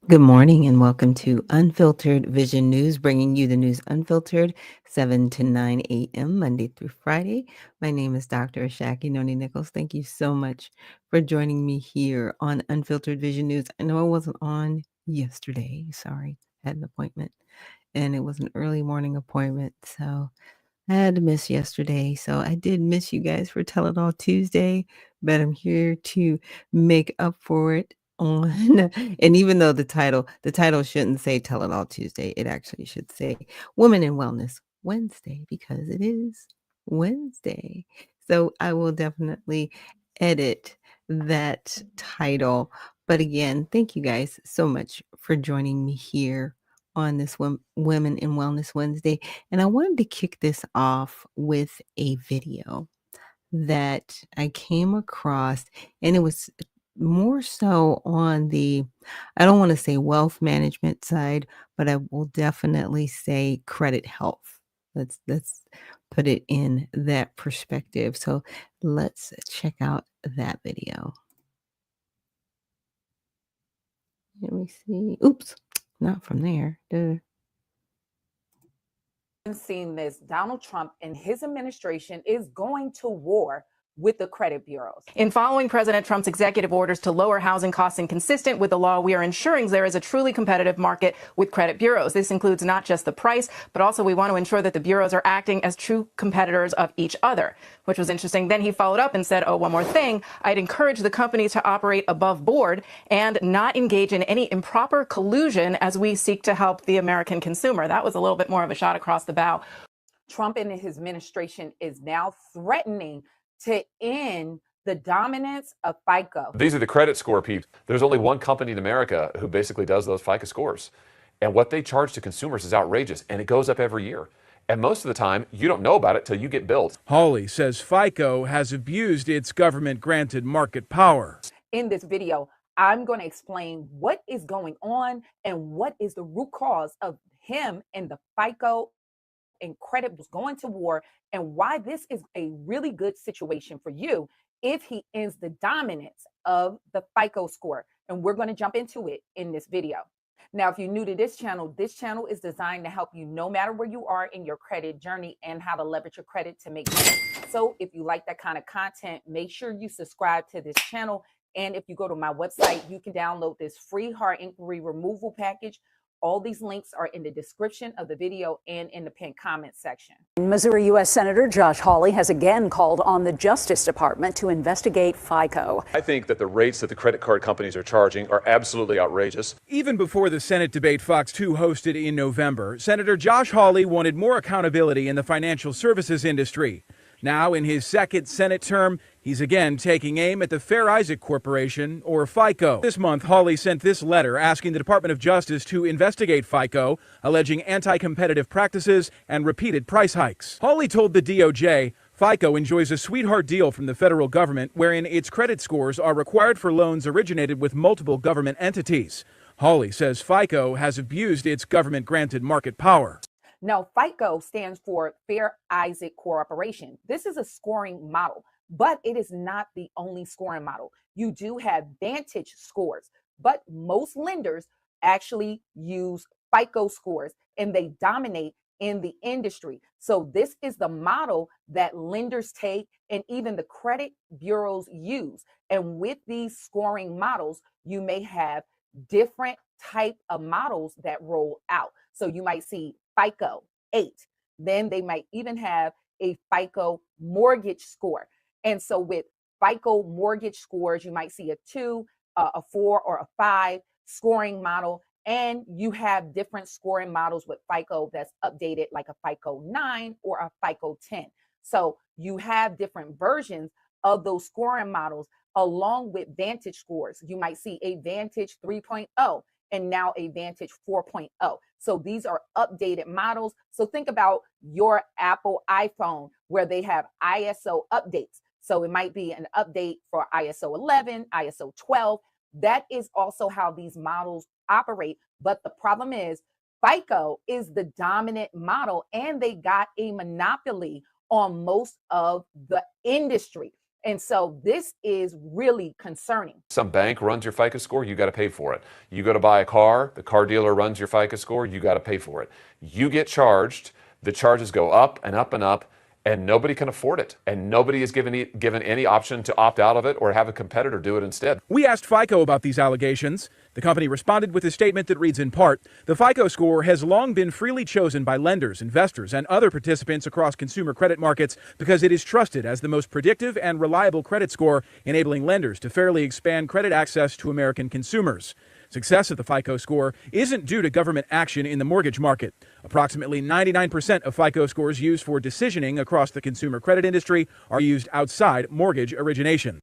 Good morning and welcome to Unfiltered Vision News, bringing you the news unfiltered, 7 to 9 a.m., Monday through Friday. My name is Dr. Ashaki Noni Nichols. Thank you so much for joining me here on Unfiltered Vision News. I know I wasn't on yesterday. Sorry, I had an appointment, and it was an early morning appointment, so I had to miss yesterday. So I did miss you guys for Tell It All Tuesday, but I'm here to make up for it on and even though the title shouldn't say Tell It All Tuesday, it actually should say Women in Wellness Wednesday because it is Wednesday. So I will definitely edit that title. But again, thank you guys so much for joining me here on this Women in Wellness Wednesday. And I wanted to kick this off with a video that I came across, and it was more so on the, I don't want to say wealth management side, but I will definitely say credit health. Let's put it in that perspective. So let's check out that video. Let me see. Oops, not from there. Duh. Seen this, Donald Trump and his administration is going to war with the credit bureaus. In following President Trump's executive orders to lower housing costs inconsistent with the law, we are ensuring there is a truly competitive market with credit bureaus. This includes not just the price, but also we want to ensure that the bureaus are acting as true competitors of each other, which was interesting. Then he followed up and said, oh, one more thing. I'd encourage the companies to operate above board and not engage in any improper collusion as we seek to help the American consumer. That was a little bit more of a shot across the bow. Trump and his administration is now threatening to end the dominance of FICO. These are the credit score people. There's only one company in America who basically does those FICO scores. And what they charge to consumers is outrageous, and it goes up every year. And most of the time, you don't know about it till you get billed. Hawley says FICO has abused its government-granted market power. In this video, I'm going to explain what is going on and what is the root cause of him and the FICO and credit was going to war, and why this is a really good situation for you if he ends the dominance of the FICO score. And we're going to jump into it in this video. Now, if you're new to this channel is designed to help you no matter where you are in your credit journey and how to leverage your credit to make money. So if you like that kind of content, make sure you subscribe to this channel. And if you go to my website, you can download this free heart inquiry removal package. All these links are in the description of the video and in the pinned comment section. Missouri U.S. Senator Josh Hawley has again called on the Justice Department to investigate FICO. I think that the rates that the credit card companies are charging are absolutely outrageous. Even before the Senate debate Fox 2 hosted in November, Senator Josh Hawley wanted more accountability in the financial services industry. Now, in his second Senate term, he's again taking aim at the Fair Isaac Corporation, or FICO. This month, Hawley sent this letter asking the Department of Justice to investigate FICO, alleging anti-competitive practices and repeated price hikes. Hawley told the DOJ, FICO enjoys a sweetheart deal from the federal government wherein its credit scores are required for loans originated with multiple government entities. Hawley says FICO has abused its government-granted market power. Now, FICO stands for Fair Isaac Corporation. This is a scoring model, but it is not the only scoring model. You do have Vantage scores, but most lenders actually use FICO scores and they dominate in the industry. So this is the model that lenders take and even the credit bureaus use. And with these scoring models, you may have different type of models that roll out. So you might see FICO 8. Then they might even have a FICO mortgage score. And so with FICO mortgage scores, you might see a 2, a 4, or a 5 scoring model. And you have different scoring models with FICO that's updated like a FICO 9 or a FICO 10. So you have different versions of those scoring models along with Vantage scores. You might see a Vantage 3.0 and now a Vantage 4.0. So these are updated models. So think about your Apple iPhone where they have ISO updates. So it might be an update for ISO 11, ISO 12. That is also how these models operate. But the problem is FICO is the dominant model and they got a monopoly on most of the industry. And so this is really concerning. Some bank runs your FICO score, you got to pay for it. You go to buy a car, the car dealer runs your FICO score, you got to pay for it. You get charged, the charges go up and up and up, and nobody can afford it. And nobody is given any option to opt out of it or have a competitor do it instead. We asked FICO about these allegations. The company responded with a statement that reads in part, "The FICO score has long been freely chosen by lenders, investors, and other participants across consumer credit markets because it is trusted as the most predictive and reliable credit score, enabling lenders to fairly expand credit access to American consumers." Success of the FICO score isn't due to government action in the mortgage market. Approximately 99% of FICO scores used for decisioning across the consumer credit industry are used outside mortgage origination.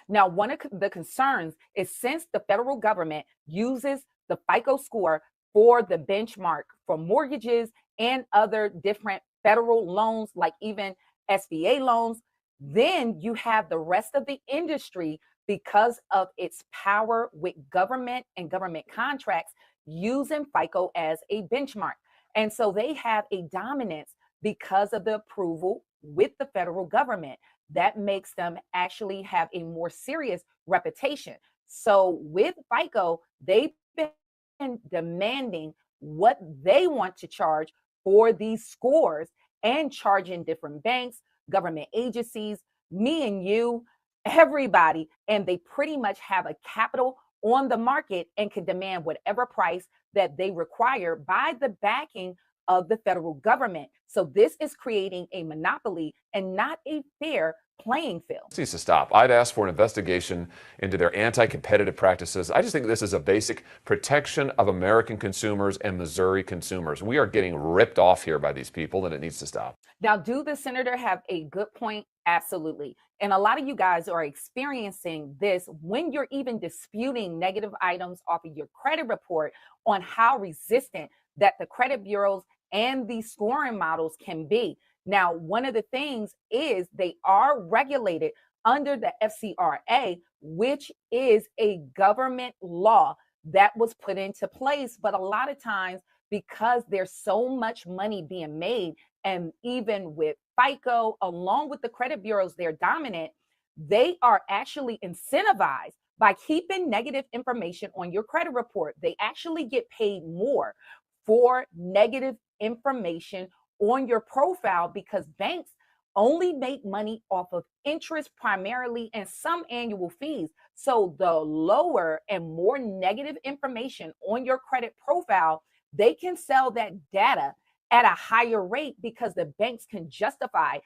Now, one of the concerns is since the federal government uses the FICO score for the benchmark for mortgages and other different federal loans, like even SBA loans, then you have the rest of the industry, because of its power with government and government contracts, using FICO as a benchmark. And so they have a dominance because of the approval with the federal government. That makes them actually have a more serious reputation. So with FICO, they've been demanding what they want to charge for these scores and charging different banks, government agencies, me and you, everybody, and they pretty much have a capital on the market and can demand whatever price that they require by the backing of the federal government. So this is creating a monopoly and not a fair playing field. This needs to stop. I'd ask for an investigation into their anti-competitive practices. I just think this is a basic protection of American consumers and Missouri consumers. We are getting ripped off here by these people, and it needs to stop. Now, do the senator have a good point? Absolutely. And a lot of you guys are experiencing this when you're even disputing negative items off of your credit report on how resistant that the credit bureaus and the scoring models can be. Now, one of the things is they are regulated under the FCRA, which is a government law that was put into place. But a lot of times, because there's so much money being made, and even with FICO, along with the credit bureaus, they're dominant, they are actually incentivized by keeping negative information on your credit report. They actually get paid more for negative information on your profile because banks only make money off of interest primarily and some annual fees. So the lower and more negative information on your credit profile, they can sell that data at a higher rate because the banks can justify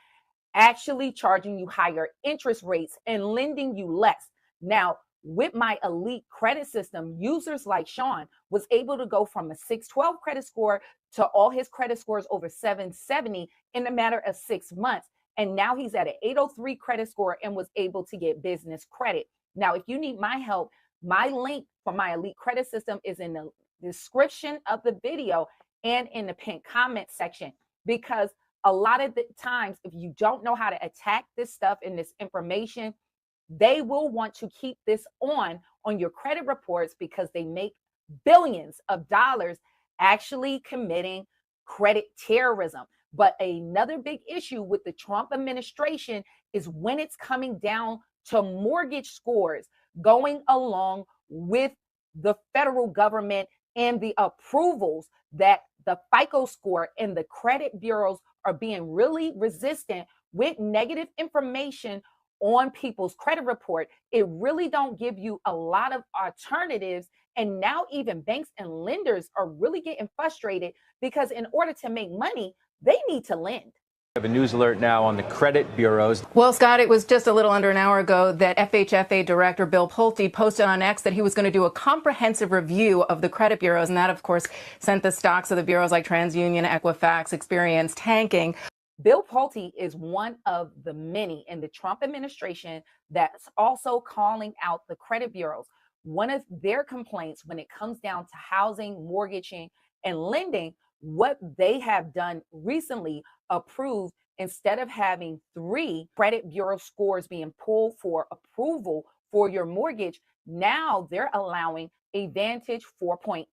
actually charging you higher interest rates and lending you less. Now, with my elite credit system, users like Sean was able to go from a 612 credit score to all his credit scores over 770 in a matter of 6 months. And now he's at an 803 credit score and was able to get business credit. Now, if you need my help, my link for my elite credit system is in the description of the video and in the pinned comment section, because a lot of the times, if you don't know how to attack this stuff and this information, they will want to keep this on your credit reports because they make billions of dollars actually committing credit terrorism. But another big issue with the Trump administration is when it's coming down to mortgage scores going along with the federal government and the approvals, that the FICO score and the credit bureaus are being really resistant with negative information on people's credit report. It really don't give you a lot of alternatives. And now even banks and lenders are really getting frustrated because in order to make money, they need to lend. We have a news alert now on the credit bureaus. Well, Scott, it was just a little under an hour ago that FHFA Director Bill Pulte posted on X that he was going to do a comprehensive review of the credit bureaus. And that, of course, sent the stocks of the bureaus like TransUnion, Equifax, Experian tanking. Bill Pulte is one of the many in the Trump administration that's also calling out the credit bureaus. One of their complaints when it comes down to housing, mortgaging, and lending, what they have done recently, approved, instead of having 3 credit bureau scores being pulled for approval for your mortgage, now they're allowing a Vantage 4.0.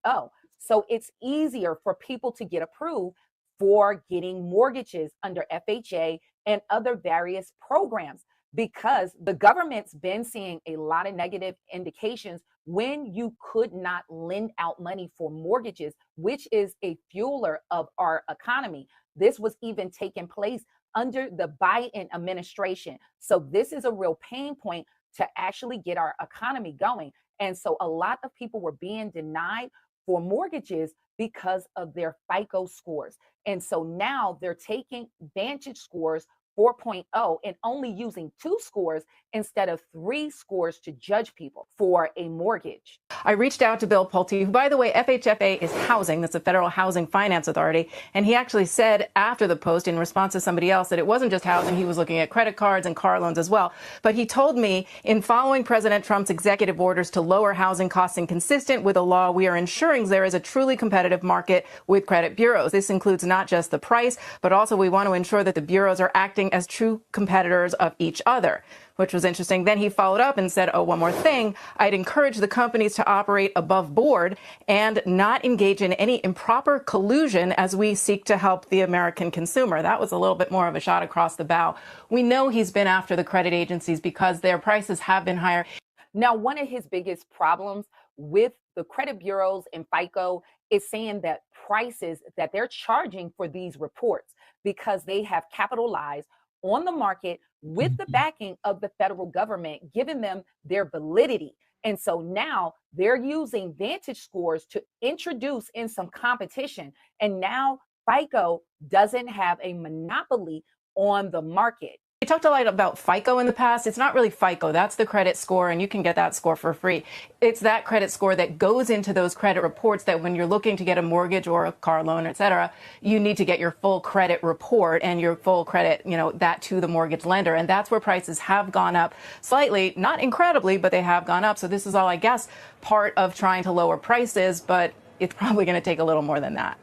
So it's easier for people to get approved for getting mortgages under FHA and other various programs. because the government's been seeing a lot of negative indications when you could not lend out money for mortgages, which is a fueler of our economy. This was even taking place under the Biden administration. So this is a real pain point to actually get our economy going. And so a lot of people were being denied for mortgages because of their FICO scores. And so now they're taking Vantage scores 4.0 and only using 2 scores instead of 3 scores to judge people for a mortgage. I reached out to Bill Pulte, who, by the way, FHFA is housing. That's the Federal Housing Finance Authority. And he actually said after the post, in response to somebody else, that it wasn't just housing. He was looking at credit cards and car loans as well. But he told me, in following President Trump's executive orders to lower housing costs and consistent with the law, we are ensuring there is a truly competitive market with credit bureaus. This includes not just the price, but also we want to ensure that the bureaus are acting as true competitors of each other, which was interesting. Then he followed up and said, oh, one more thing. I'd encourage the companies to operate above board and not engage in any improper collusion as we seek to help the American consumer. That was a little bit more of a shot across the bow. We know he's been after the credit agencies because their prices have been higher. Now, one of his biggest problems with the credit bureaus and FICO is saying that prices that they're charging for these reports, because they have capitalized on the market with the backing of the federal government, giving them their validity. And so now they're using Vantage scores to introduce in some competition. And now FICO doesn't have a monopoly on the market. We talked a lot about FICO in the past. It's not really FICO. That's the credit score, and you can get that score for free. It's that credit score that goes into those credit reports that when you're looking to get a mortgage or a car loan, et cetera, you need to get your full credit report and your full credit, that to the mortgage lender. And that's where prices have gone up slightly, not incredibly, but they have gone up. So this is all, I guess, part of trying to lower prices, but it's probably going to take a little more than that.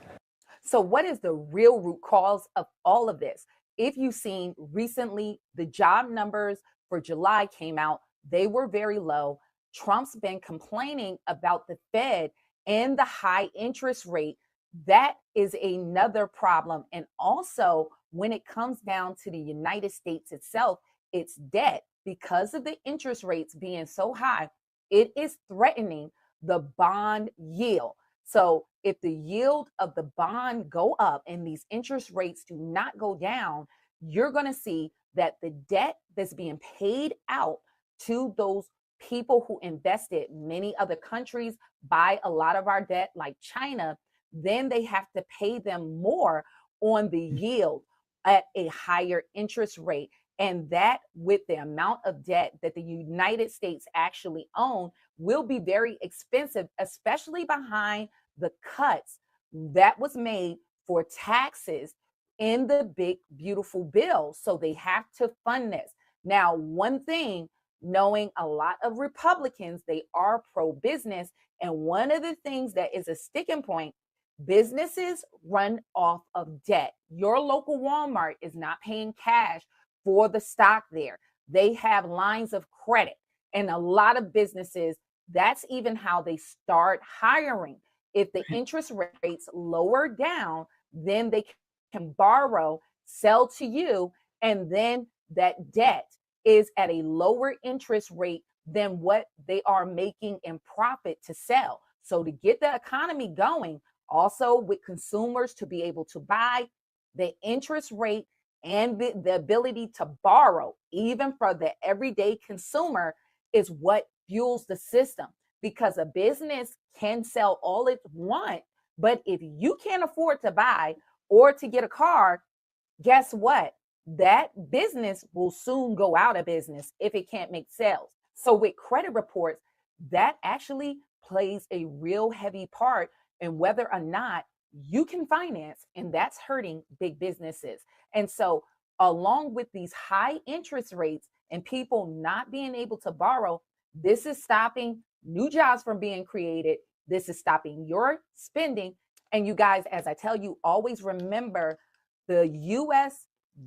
So what is the real root cause of all of this? If you've seen recently, the job numbers for July came out, they were very low. Trump's been complaining about the Fed and the high interest rate. That is another problem. And also, when it comes down to the United States itself, its debt, because of the interest rates being so high, it is threatening the bond yield. So if the yield of the bond go up and these interest rates do not go down, you're going to see that the debt that's being paid out to those people who invested, many other countries buy a lot of our debt, like China, then they have to pay them more on the yield at a higher interest rate. And that, with the amount of debt that the United States actually own, will be very expensive, especially behind the cuts that was made for taxes in the big, beautiful bill. So they have to fund this. Now, one thing, knowing a lot of Republicans, they are pro-business. And one of the things that is a sticking point, businesses run off of debt. Your local Walmart is not paying cash for the stock there. They have lines of credit. And a lot of businesses, that's even how they start hiring. If the interest rates lower down, then they can borrow, sell to you, and then that debt is at a lower interest rate than what they are making in profit to sell. So to get the economy going, also with consumers to be able to buy, the interest rate and the ability to borrow, even for the everyday consumer, is what fuels the system. Because a business can sell all it wants, but if you can't afford to buy or to get a car, guess what? That business will soon go out of business if it can't make sales. So with credit reports, that actually plays a real heavy part in whether or not you can finance, and that's hurting big businesses. And so along with these high interest rates and people not being able to borrow, this is stopping new jobs from being created. This is stopping your spending. And you guys, as I tell you, always remember the US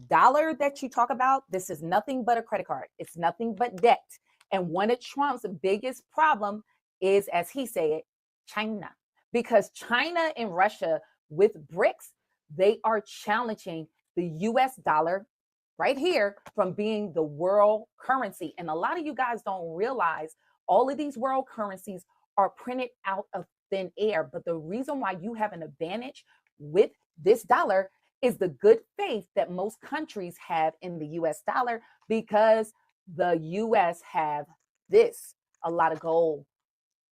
dollar that you talk about. This is nothing but a credit card. It's nothing but debt. And one of Trump's biggest problem is, as he said, China. Because China and Russia with BRICS, they are challenging the US dollar right here from being the world currency. And a lot of you guys don't realize all of these world currencies are printed out of thin air. But the reason why you have an advantage with this dollar is the good faith that most countries have in the US dollar, because the US have this, a lot of gold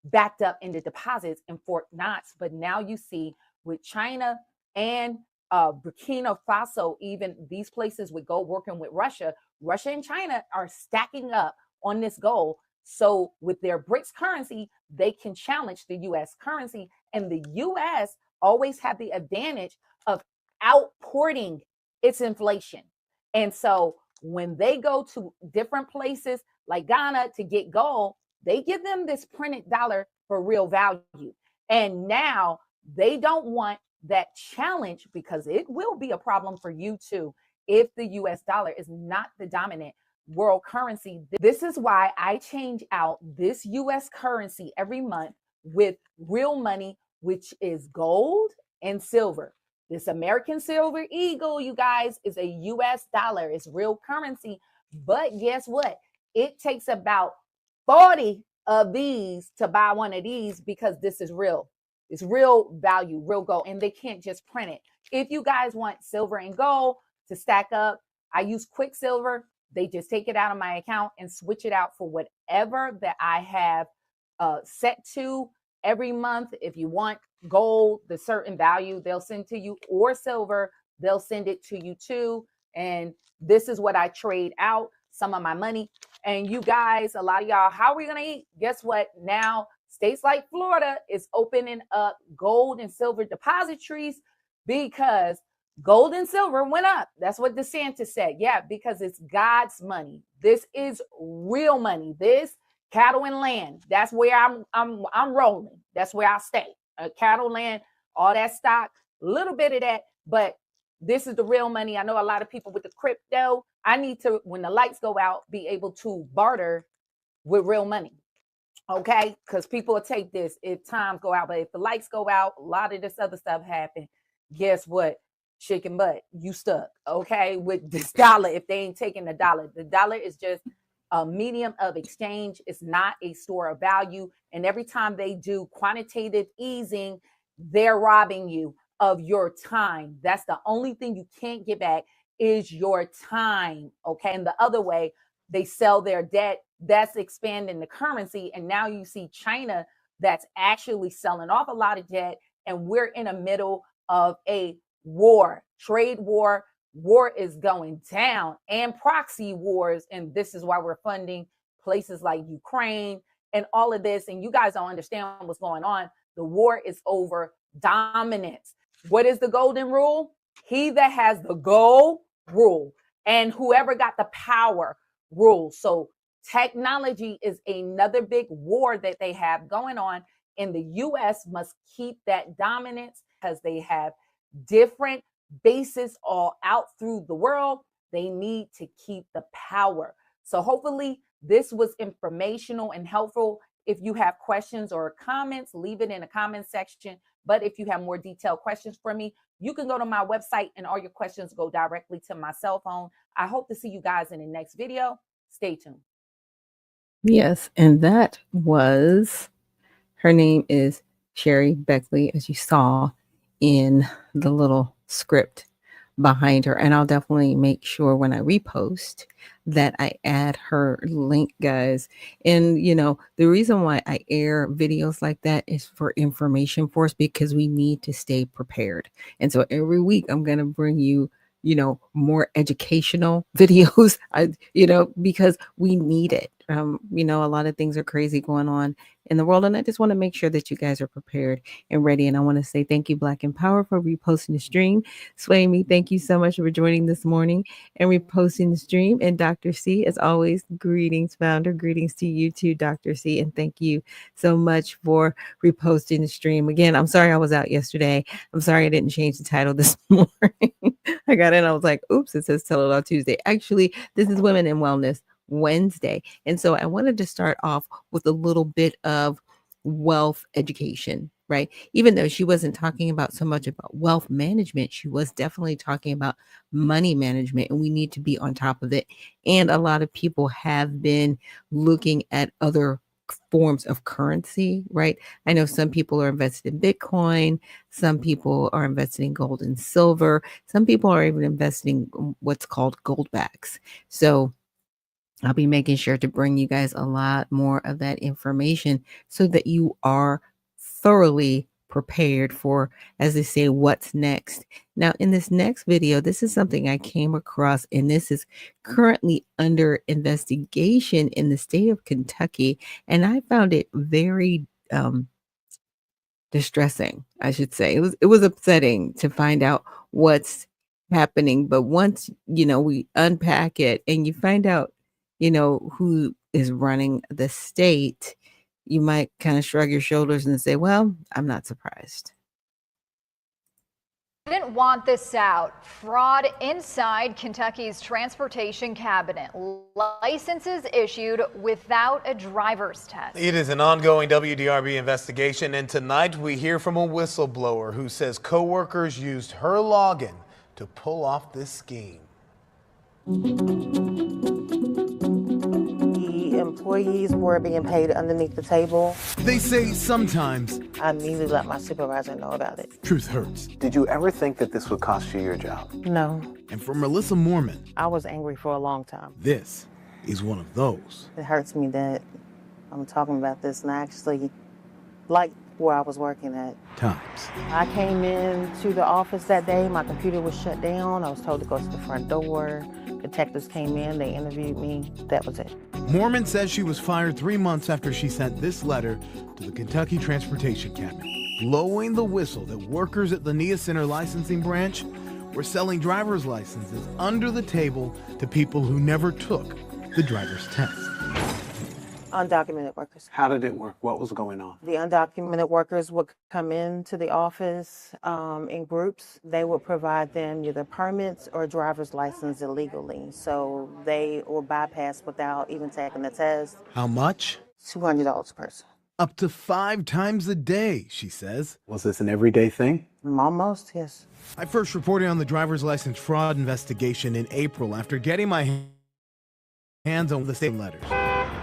backed up in the deposits in Fort Knox. But now you see with China and Burkina Faso, even these places with gold working with Russia, Russia and China are stacking up on this gold. So with their BRICS currency, they can challenge the US currency. And the US always have the advantage of outporting its inflation. And so when they go to different places like Ghana to get gold, they give them this printed dollar for real value. And now they don't want that challenge, because it will be a problem for you too if the US dollar is not the dominant world currency. This is why I change out this US currency every month with real money, which is gold and silver. This American Silver Eagle, you guys, is a US dollar. It's real currency. But guess what? It takes about 40 of these to buy one of these, because this is real. It's real value, real gold, and they can't just print it. If you guys want silver and gold to stack up, I use Quicksilver. They just take it out of my account and switch it out for whatever that I have set to every month. If you want gold, the certain value they'll send to you, or silver, they'll send it to you too. And this is what I trade out some of my money. And you guys, a lot of y'all, how are we going to eat? Guess what? Now, states like Florida is opening up gold and silver depositories, because gold and silver went up. That's what DeSantis said. Yeah, because it's God's money. This is real money. This cattle and land. That's where I'm rolling. That's where I stay. Cattle, land, all that stock, a little bit of that, but this is the real money. I know a lot of people with the crypto. I need to, when the lights go out, be able to barter with real money. Okay? Because people will take this if times go out. But if the lights go out, a lot of this other stuff happen. Guess what? Chicken butt, you stuck. Okay? With this dollar, if they ain't taking the dollar. The dollar is just a medium of exchange. It's not a store of value. And every time they do quantitative easing, they're robbing you of your time. That's the only thing you can't get back, is your time. Okay. And the other way, they sell their debt. That's expanding the currency. And now you see China that's actually selling off a lot of debt. And we're in the middle of a war, trade war. War is going down, and proxy wars. And this is why we're funding places like Ukraine and all of this. And you guys don't understand what's going on. The war is over dominance. What is the golden rule? He that has the gold rule, and whoever got the power rule. So technology is another big war that they have going on. And the US must keep that dominance, because they have different bases all out through the world. They need to keep the power. So hopefully this was informational and helpful. If you have questions or comments, leave it in the comment section. But if you have more detailed questions for me, you can go to my website and all your questions go directly to my cell phone. I hope to see you guys in the next video. Stay tuned. Yes, and that was, her name is Sherry Beckley, as you saw in the little script behind her. And I'll definitely make sure when I repost that I add her link, guys. And, you know, the reason why I air videos like that is for information for us, because we need to stay prepared. And so every week I'm going to bring you, you know, more educational videos, because we need it. You know, a lot of things are crazy going on in the world, and I just want to make sure that you guys are prepared and ready. And I want to say thank you, Black and Power, for reposting the stream. Sway Me, thank you so much for joining this morning and reposting the stream. And Dr. C, as always, greetings, founder. Greetings to you too, Dr. C. And thank you so much for reposting the stream. Again, I'm sorry I was out yesterday. I'm sorry I didn't change the title this morning. I got in, I was like, oops, it says Tell It All Tuesday. Actually, this is Women in Wellness Wednesday. And so I wanted to start off with a little bit of wealth education, right? Even though she wasn't talking about so much about wealth management, she was definitely talking about money management, and we need to be on top of it. And a lot of people have been looking at other forms of currency, right? I know some people are invested in Bitcoin, some people are invested in gold and silver, some people are even investing in what's called gold backs. So I'll be making sure to bring you guys a lot more of that information so that you are thoroughly prepared for, as they say, what's next. Now, in this next video, this is something I came across, and this is currently under investigation in the state of Kentucky, and I found it very distressing, I should say. It was upsetting to find out what's happening, but once, we unpack it and you find out, who is running the state, you might kind of shrug your shoulders and say, well, I'm not surprised. Didn't want this out. Fraud inside Kentucky's transportation cabinet. Licenses issued without a driver's test. It is an ongoing WDRB investigation, and tonight we hear from a whistleblower who says coworkers used her login to pull off this scheme. Employees were being paid underneath the table. They say sometimes I immediately let my supervisor know about it. truth hurts. Did you ever think that this would cost you your job? No. And for Melissa Moorman, I was angry for a long time. this is one of those. It hurts me that I'm talking about this and I actually like where I was working at. Times. I came into the office that day, my computer was shut down. I was told to go to the front door. Detectives came in, they interviewed me. That was it. Moorman says she was fired 3 months after she sent this letter to the Kentucky Transportation Cabinet, blowing the whistle that workers at the NIA Center licensing branch were selling driver's licenses under the table to people who never took the driver's test. Undocumented workers. How did it work? What was going on? The undocumented workers would come into the office in groups. They would provide them either permits or driver's license illegally. So they were bypassed without even taking the test. How much? $200 a person. Up to 5 times a day, she says. Was this an everyday thing? Almost, yes. I first reported on the driver's license fraud investigation in April after getting my hands on the same letters.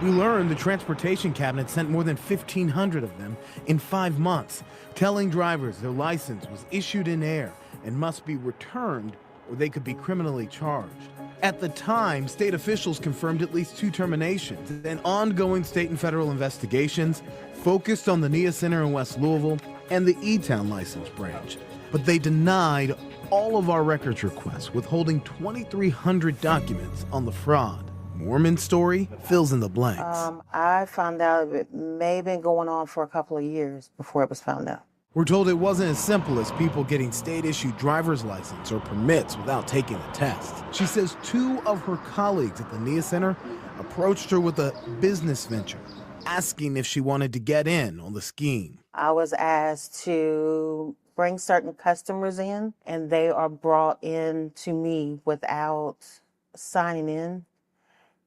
We learned the transportation cabinet sent more than 1,500 of them in 5 months, telling drivers their license was issued in air and must be returned or they could be criminally charged. At the time, state officials confirmed at least 2 terminations, and ongoing state and federal investigations focused on the NIA Center in West Louisville and the E-Town license branch. But they denied all of our records requests, withholding 2,300 documents on the fraud. Moorman's story fills in the blanks. I found out it may have been going on for a couple of years before it was found out. We're told it wasn't as simple as people getting state-issued driver's license or permits without taking the test. She says 2 of her colleagues at the NIA Center approached her with a business venture, asking if she wanted to get in on the scheme. I was asked to bring certain customers in, and they are brought in to me without signing in.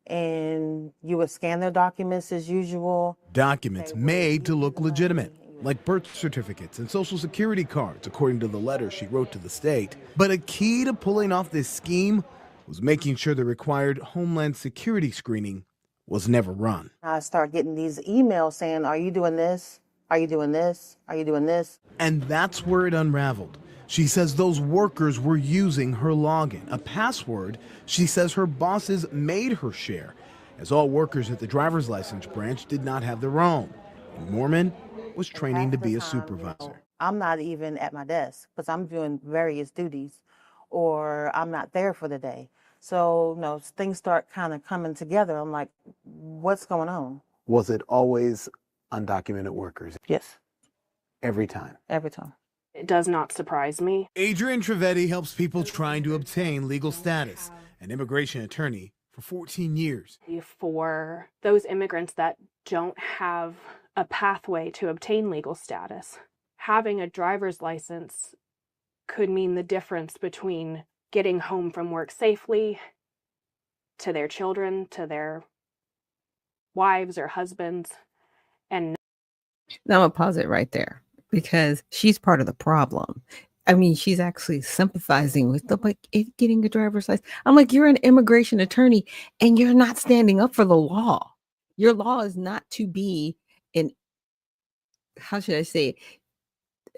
And you would scan their documents as usual. Documents made to look legitimate, like birth certificates and social security cards, according to the letter she wrote to the state. But a key to pulling off this scheme was making sure the required Homeland Security screening was never run. I started getting these emails saying, are you doing this? Are you doing this? Are you doing this? And that's where it unraveled. She says those workers were using her login, a password she says her bosses made her share, as all workers at the driver's license branch did not have their own. And Moorman was training to be a supervisor. I'm not even at my desk because I'm doing various duties, or I'm not there for the day. So, things start kind of coming together. I'm like, what's going on? Was it always undocumented workers? Yes. Every time? Every time. It does not surprise me. Adrian Trivedi helps people trying to obtain legal status, an immigration attorney for 14 years. For those immigrants that don't have a pathway to obtain legal status, having a driver's license could mean the difference between getting home from work safely, to their children, to their wives or husbands. And now I'm gonna pause it right there. because she's part of the problem. I mean, she's actually sympathizing with the like getting a driver's license. I'm like, you're an immigration attorney and you're not standing up for the law. Your law is not to be an, how should I say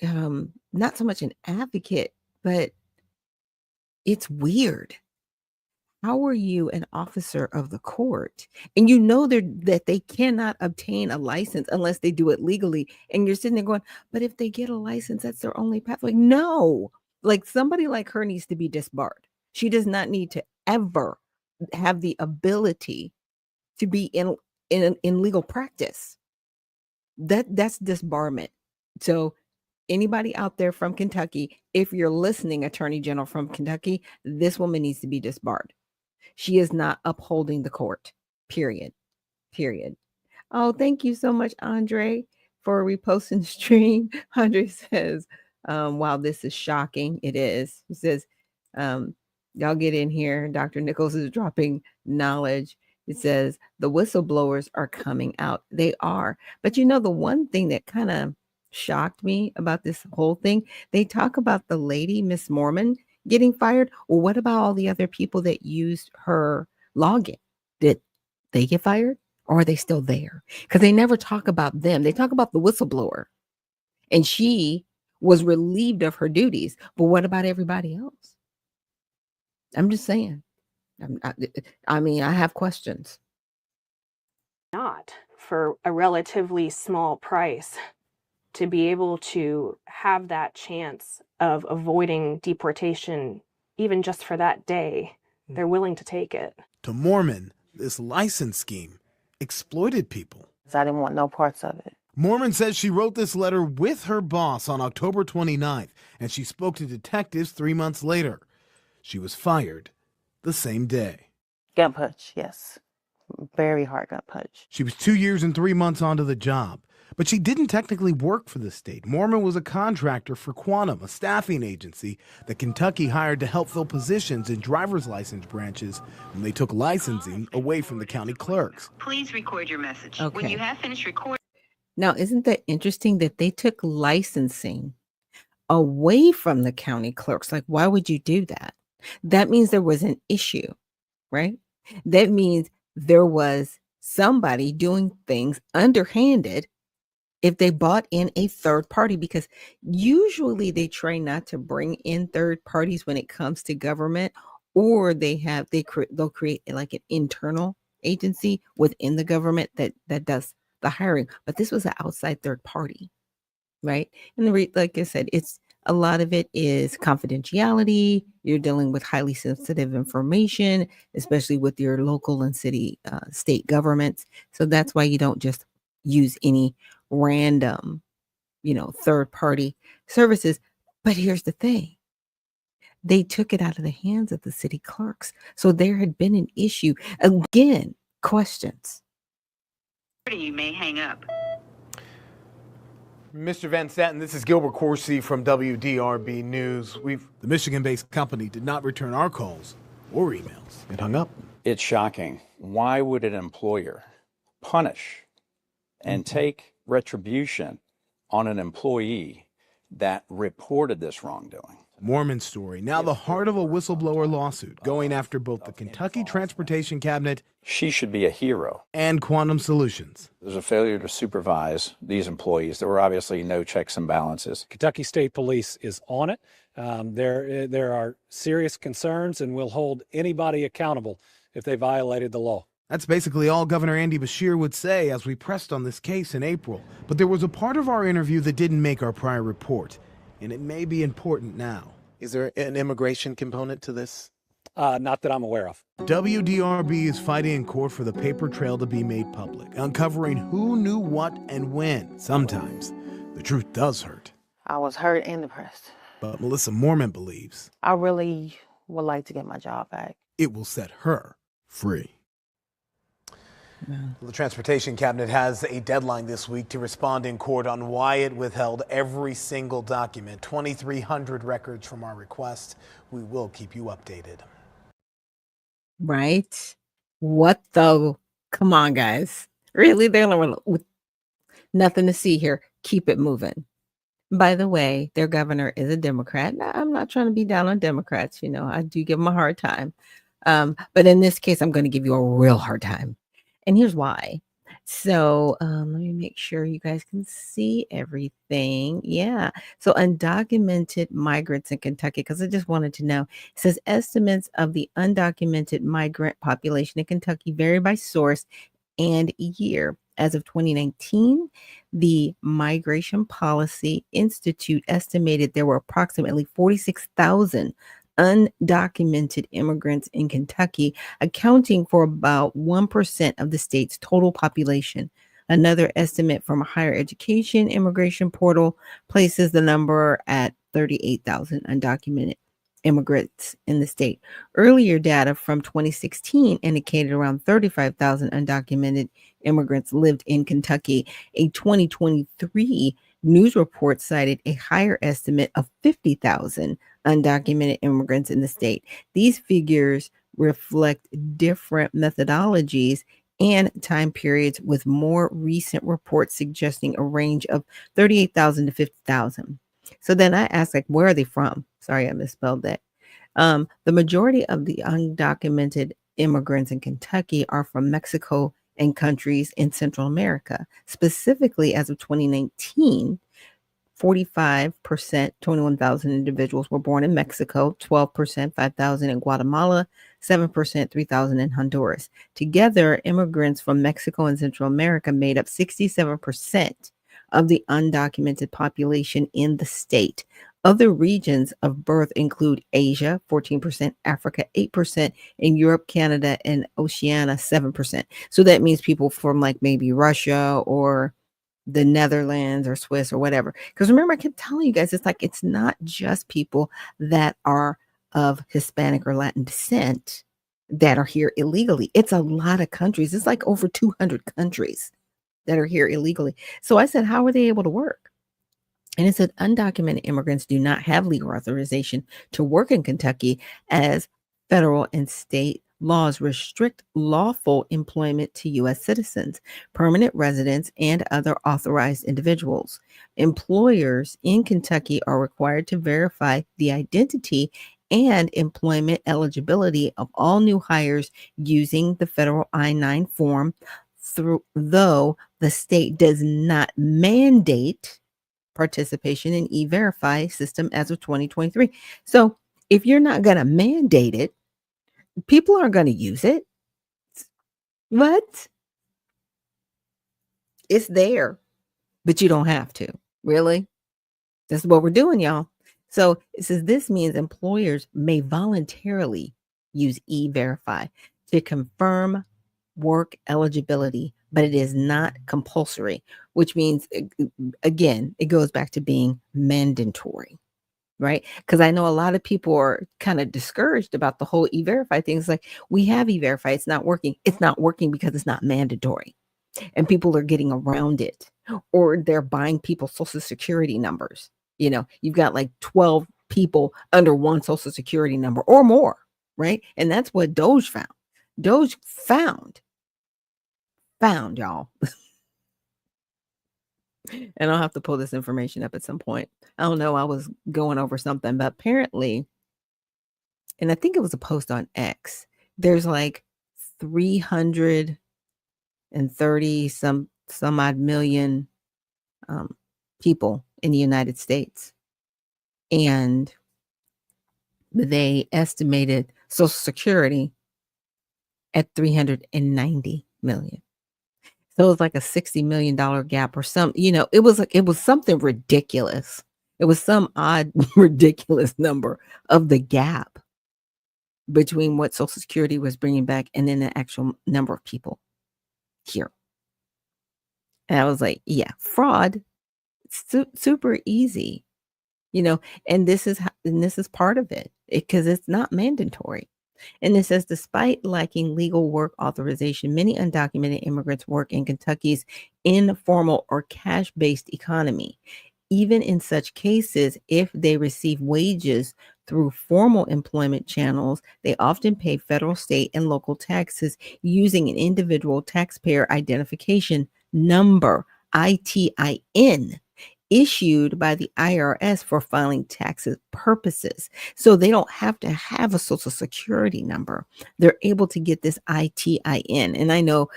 it? Not so much an advocate, but it's weird. How are you an officer of the court and you know that they cannot obtain a license unless they do it legally? And you're sitting there going, but if they get a license, that's their only pathway. No, like somebody like her needs to be disbarred. She does not need to ever have the ability to be in legal practice. That's disbarment. So anybody out there from Kentucky, if you're listening, Attorney General from Kentucky, this woman needs to be disbarred. She is not upholding the court. Period. Period. Oh, thank you so much, Andre, for reposting the stream. Andre says, wow, this is shocking. It is. He says, y'all get in here. Dr. Nichols is dropping knowledge. It says the whistleblowers are coming out. They are. But you know, the one thing that kind of shocked me about this whole thing, they talk about the lady, Miss Mormon, getting fired. Well, what about all the other people that used her login? Did they get fired or are they still there? Because they never talk about them. They talk about the whistleblower and she was relieved of her duties. But what about everybody else? I'm just saying. I mean, I have questions. Not for a relatively small price to be able to have that chance of avoiding deportation, even just for that day. They're willing to take it. To Mormon, this license scheme exploited people. I didn't want no parts of it. Mormon says she wrote this letter with her boss on October 29th, and she spoke to detectives 3 months later. She was fired the same day. Gut punch, yes. Very hard gut punch. She was 2 years and 3 months onto the job, but she didn't technically work for the state. Mormon was a contractor for Quantum, a staffing agency that Kentucky hired to help fill positions in driver's license branches when they took licensing away from the county clerks. Please record your message. Okay. When you have finished recording. Now, isn't that interesting that they took licensing away from the county clerks? Like, why would you do that? That means there was an issue, right? That means there was somebody doing things underhanded if they bought in a third party, because usually they try not to bring in third parties when it comes to government, or they'll create like an internal agency within the government that does the hiring. But this was an outside third party, right? And like I said, it's a lot of it is confidentiality. You're dealing with highly sensitive information, especially with your local and state governments. So that's why you don't just use any random, third party services. But here's the thing. They took it out of the hands of the city clerks. So there had been an issue. Again, questions. You may hang up. Mr. Van Staten, this is Gilbert Corsi from WDRB News. The Michigan-based company did not return our calls or emails. It hung up. It's shocking. Why would an employer punish and take retribution on an employee that reported this wrongdoing? Mormon story, now the heart of a whistleblower lawsuit going after both the Kentucky Transportation Cabinet. She should be a hero. And Quantum Solutions. There's a failure to supervise these employees. There were obviously no checks and balances. Kentucky State Police is on it. There are serious concerns, and we'll hold anybody accountable if they violated the law. That's basically all Governor Andy Beshear would say as we pressed on this case in April. But there was a part of our interview that didn't make our prior report, and it may be important now. Is there an immigration component to this? Not that I'm aware of. WDRB is fighting in court for the paper trail to be made public, uncovering who knew what and when. Sometimes the truth does hurt. I was hurt and depressed. But Melissa Mormon believes I really would like to get my job back. It will set her free. The Transportation Cabinet has a deadline this week to respond in court on why it withheld every single document, 2,300 records from our request. We will keep you updated. Right? What though? Come on, guys. Really? They're with nothing to see here. Keep it moving. By the way, their governor is a Democrat. Now, I'm not trying to be down on Democrats, I do give them a hard time. But in this case, I'm going to give you a real hard time. And here's why. So let me make sure you guys can see everything. Yeah. So undocumented migrants in Kentucky, because I just wanted to know. It says estimates of the undocumented migrant population in Kentucky vary by source and year. As of 2019, the Migration Policy Institute estimated there were approximately 46,000 undocumented immigrants in Kentucky, accounting for about 1% of the state's total population. Another estimate from a higher education immigration portal places the number at 38,000 undocumented immigrants in the state. Earlier data from 2016 indicated around 35,000 undocumented immigrants lived in Kentucky. A 2023 news report cited a higher estimate of 50,000 undocumented immigrants in the state. These figures reflect different methodologies and time periods, with more recent reports suggesting a range of 38,000 to 50,000. So then I asked, like, where are they from? Sorry, I misspelled that. The majority of the undocumented immigrants in Kentucky are from Mexico and countries in Central America. Specifically, as of 2019, 45%, 21,000 individuals were born in Mexico, 12%, 5,000 in Guatemala, 7%, 3,000 in Honduras. Together, immigrants from Mexico and Central America made up 67% of the undocumented population in the state. Other regions of birth include Asia, 14%, Africa, 8%, and Europe, Canada, and Oceania, 7%. So that means people from like maybe Russia or the Netherlands or Swiss or whatever. Because remember, I kept telling you guys, it's like it's not just people that are of Hispanic or Latin descent that are here illegally. It's a lot of countries. It's like over 200 countries that are here illegally. So I said, how are they able to work? And it said undocumented immigrants do not have legal authorization to work in Kentucky, as federal and state laws restrict lawful employment to U.S. citizens, permanent residents, and other authorized individuals. Employers in Kentucky are required to verify the identity and employment eligibility of all new hires using the federal I-9 form, though the state does not mandate participation in E-Verify system as of 2023. So if you're not going to mandate it, people aren't going to use it. What? It's there, but you don't have to. Really? That's what we're doing, y'all. So it says this means employers may voluntarily use E-Verify to confirm work eligibility, but it is not compulsory, which means, again, it goes back to being mandatory, right? Because I know a lot of people are kind of discouraged about the whole E-Verify thing. It's like, we have E-Verify, it's not working. It's not working because it's not mandatory, and people are getting around it, or they're buying people's social security numbers. You've got like 12 people under one social security number or more, right? And that's what Doge found. Doge found y'all. And I'll have to pull this information up at some point. I don't know, I was going over something, but apparently, and I think it was a post on X, there's like 330 some odd million people in the United States. And they estimated Social Security at 390 million. So it was like a $60 million gap or something. It was something ridiculous. It was some odd, ridiculous number of the gap between what Social Security was bringing back and then the actual number of people here. And I was like, yeah, fraud, super easy, and this is part of it, because it's not mandatory. And it says, despite lacking legal work authorization, many undocumented immigrants work in Kentucky's informal or cash-based economy. Even in such cases, if they receive wages through formal employment channels, they often pay federal, state, and local taxes using an individual taxpayer identification number, ITIN. issued by the IRS for filing taxes purposes. So they don't have to have a social security number. They're able to get this ITIN. And I know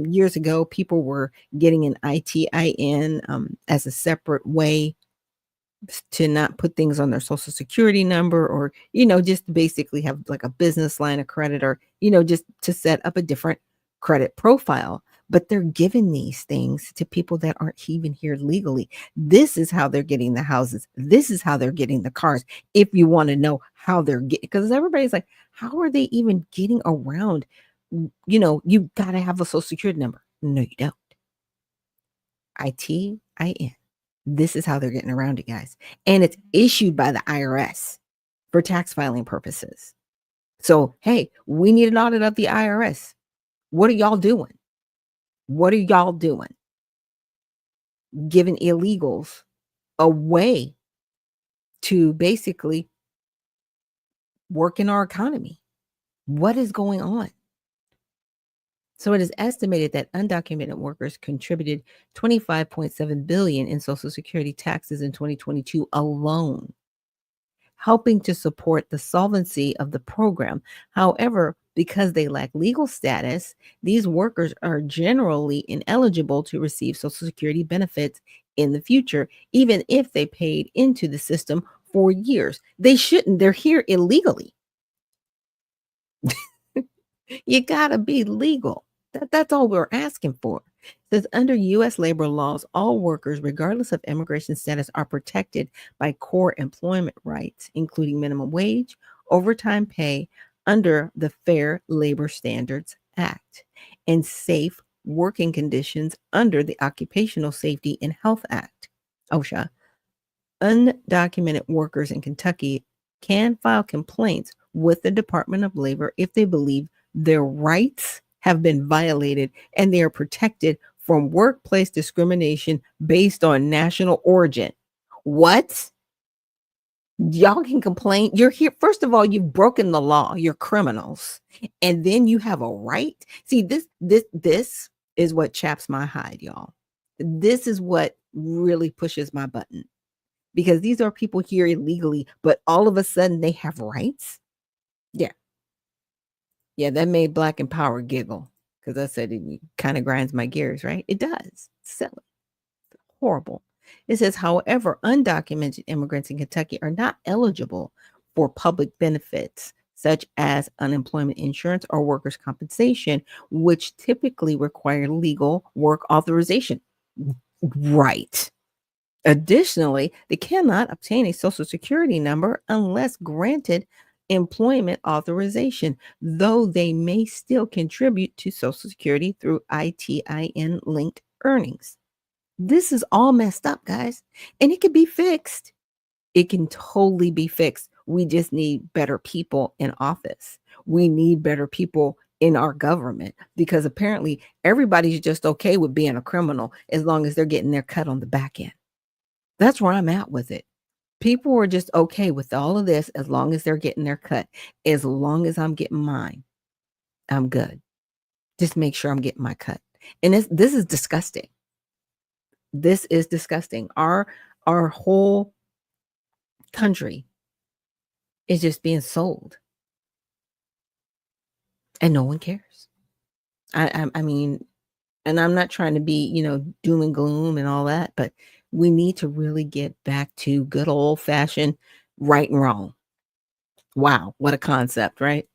years ago, people were getting an ITIN as a separate way to not put things on their social security number, or, just basically have like a business line of credit, or, just to set up a different credit profile. But they're giving these things to people that aren't even here legally. This is how they're getting the houses. This is how they're getting the cars. If you want to know how they're getting, because everybody's like, how are they even getting around? You got to have a social security number. No, you don't. ITIN. This is how they're getting around it, guys. And it's issued by the IRS for tax filing purposes. So, hey, we need an audit of the IRS. What are y'all doing? What are y'all doing? Giving illegals a way to basically work in our economy. What is going on? So it is estimated that undocumented workers contributed $25.7 billion in Social Security taxes in 2022 alone, helping to support the solvency of the program. However, because they lack legal status, these workers are generally ineligible to receive Social Security benefits in the future, even if they paid into the system for years. They shouldn't. They're here illegally. You gotta be legal. That's all we're asking for. It says under U.S. labor laws, all workers, regardless of immigration status, are protected by core employment rights, including minimum wage, overtime pay under the Fair Labor Standards Act, and safe working conditions under the Occupational Safety and Health Act, OSHA. Undocumented workers in Kentucky can file complaints with the Department of Labor if they believe their rights have been violated and they are protected from workplace discrimination based on national origin. What? Y'all can complain. You're here. First of all, you've broken the law. You're criminals. And then you have a right. See, this is what chaps my hide, y'all. This is what really pushes my button. Because these are people here illegally, but all of a sudden they have rights. Yeah. Yeah, that made Black and Power giggle, because I said it kind of grinds my gears, right? It does. It's silly. Horrible. It says, however, undocumented immigrants in Kentucky are not eligible for public benefits such as unemployment insurance or workers' compensation, which typically require legal work authorization. Right. Additionally, they cannot obtain a Social Security number unless granted employment authorization, though they may still contribute to Social Security through ITIN linked earnings. This is all messed up, guys, and it can be fixed. It can totally be fixed. We just need better people in office. We need better people in our government, because apparently everybody's just okay with being a criminal as long as they're getting their cut on the back end. That's where I'm at with it. People are just okay with all of this as long as they're getting their cut. As long as I'm getting mine, I'm good. Just make sure I'm getting my cut. And this is disgusting. This is disgusting. Our whole country is just being sold, and no one cares. I mean, and I'm not trying to be, doom and gloom and all that, but we need to really get back to good old fashioned right and wrong. Wow, what a concept, right?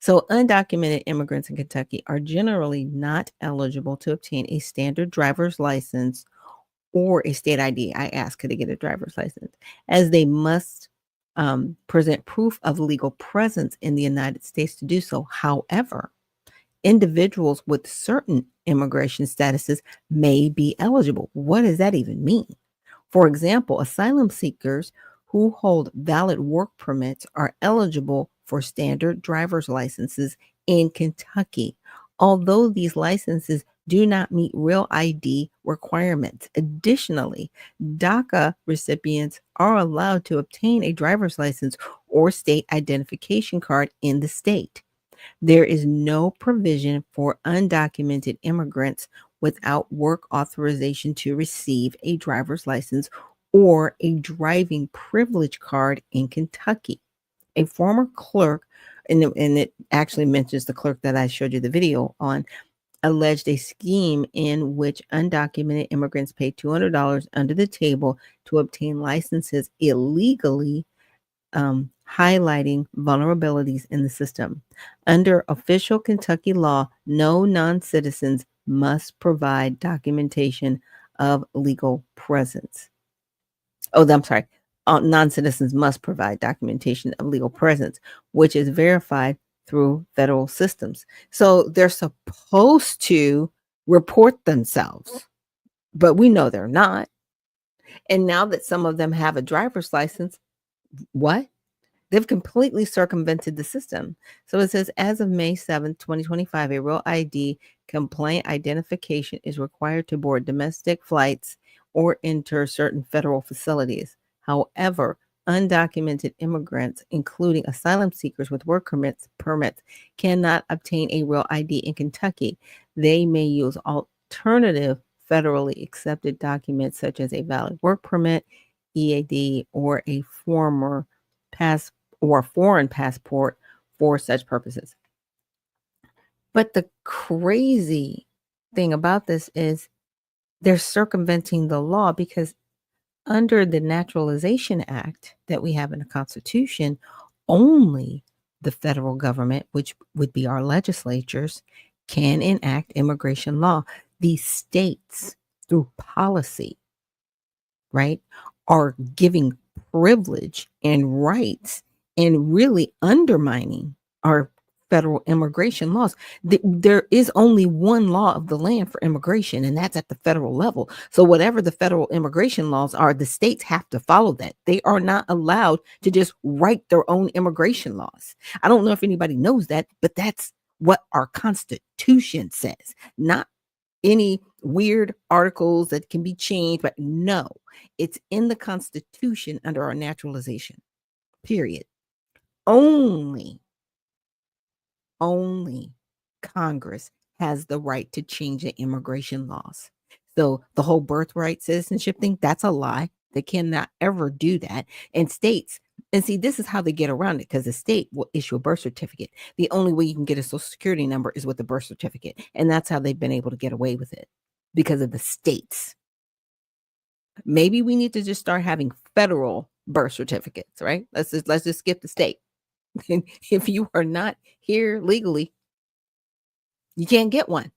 So undocumented immigrants in Kentucky are generally not eligible to obtain a standard driver's license or a state ID. I asked, could they get a driver's license? As they must present proof of legal presence in the United States to do so. However, individuals with certain immigration statuses may be eligible. What does that even mean? For example, asylum seekers who hold valid work permits are eligible for standard driver's licenses in Kentucky, although these licenses do not meet real ID requirements. Additionally, DACA recipients are allowed to obtain a driver's license or state identification card in the state. There is no provision for undocumented immigrants without work authorization to receive a driver's license or a driving privilege card in Kentucky. A former clerk, and it actually mentions the clerk that I showed you the video on, alleged a scheme in which undocumented immigrants paid $200 under the table to obtain licenses illegally, highlighting vulnerabilities in the system. Under official Kentucky law, no non-citizens must provide documentation of legal presence. Non-citizens must provide documentation of legal presence, which is verified through federal systems. So they're supposed to report themselves, but we know they're not. And now that some of them have a driver's license, what? They've completely circumvented the system. So it says, as of May 7th, 2025, a real ID complaint identification is required to board domestic flights or enter certain federal facilities. However, undocumented immigrants, including asylum seekers with work permits, cannot obtain a real ID in Kentucky. They may use alternative federally accepted documents such as a valid work permit, EAD, or a foreign passport for such purposes. But the crazy thing about this is they're circumventing the law, because under the Naturalization Act that we have in the Constitution, only the federal government, which would be our legislatures, can enact immigration law. The states, through policy, right, are giving privilege and rights and really undermining our federal immigration laws. There is only one law of the land for immigration, and that's at the federal level. So whatever the federal immigration laws are, the states have to follow that. They are not allowed to just write their own immigration laws. I don't know if anybody knows that, but that's what our Constitution says. Not any weird articles that can be changed, but no, it's in the Constitution under our naturalization, period. Only Congress has the right to change the immigration laws. So the whole birthright citizenship thing, that's a lie. They cannot ever do that. And states, and see, this is how they get around it, because the state will issue a birth certificate. The only way you can get a social security number is with the birth certificate. And that's how they've been able to get away with it, because of the states. Maybe we need to just start having federal birth certificates, right? Let's just skip the state. If you are not here legally, you can't get one.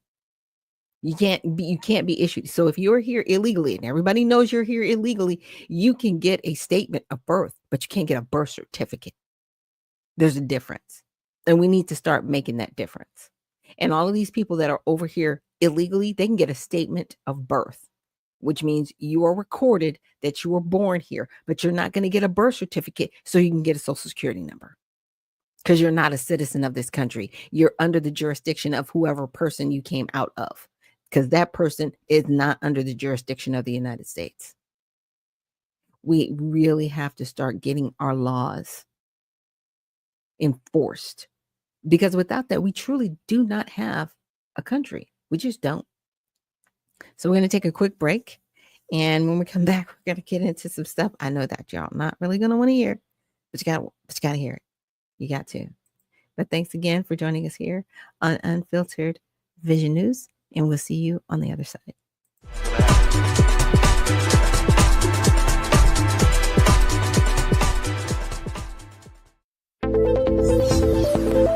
You can't be issued. So if you're here illegally, and everybody knows you're here illegally, you can get a statement of birth, but you can't get a birth certificate. There's a difference. And we need to start making that difference. And all of these people that are over here illegally, they can get a statement of birth, which means you are recorded that you were born here, but you're not going to get a birth certificate so you can get a social security number. Because you're not a citizen of this country. You're under the jurisdiction of whoever person you came out of, because that person is not under the jurisdiction of the United States. We really have to start getting our laws enforced, because without that, we truly do not have a country. We just don't. So we're going to take a quick break. And when we come back, we're going to get into some stuff I know that y'all not really going to want to hear, but you got to hear it. You got to. But thanks again for joining us here on Unfiltered Vision News, and we'll see you on the other side.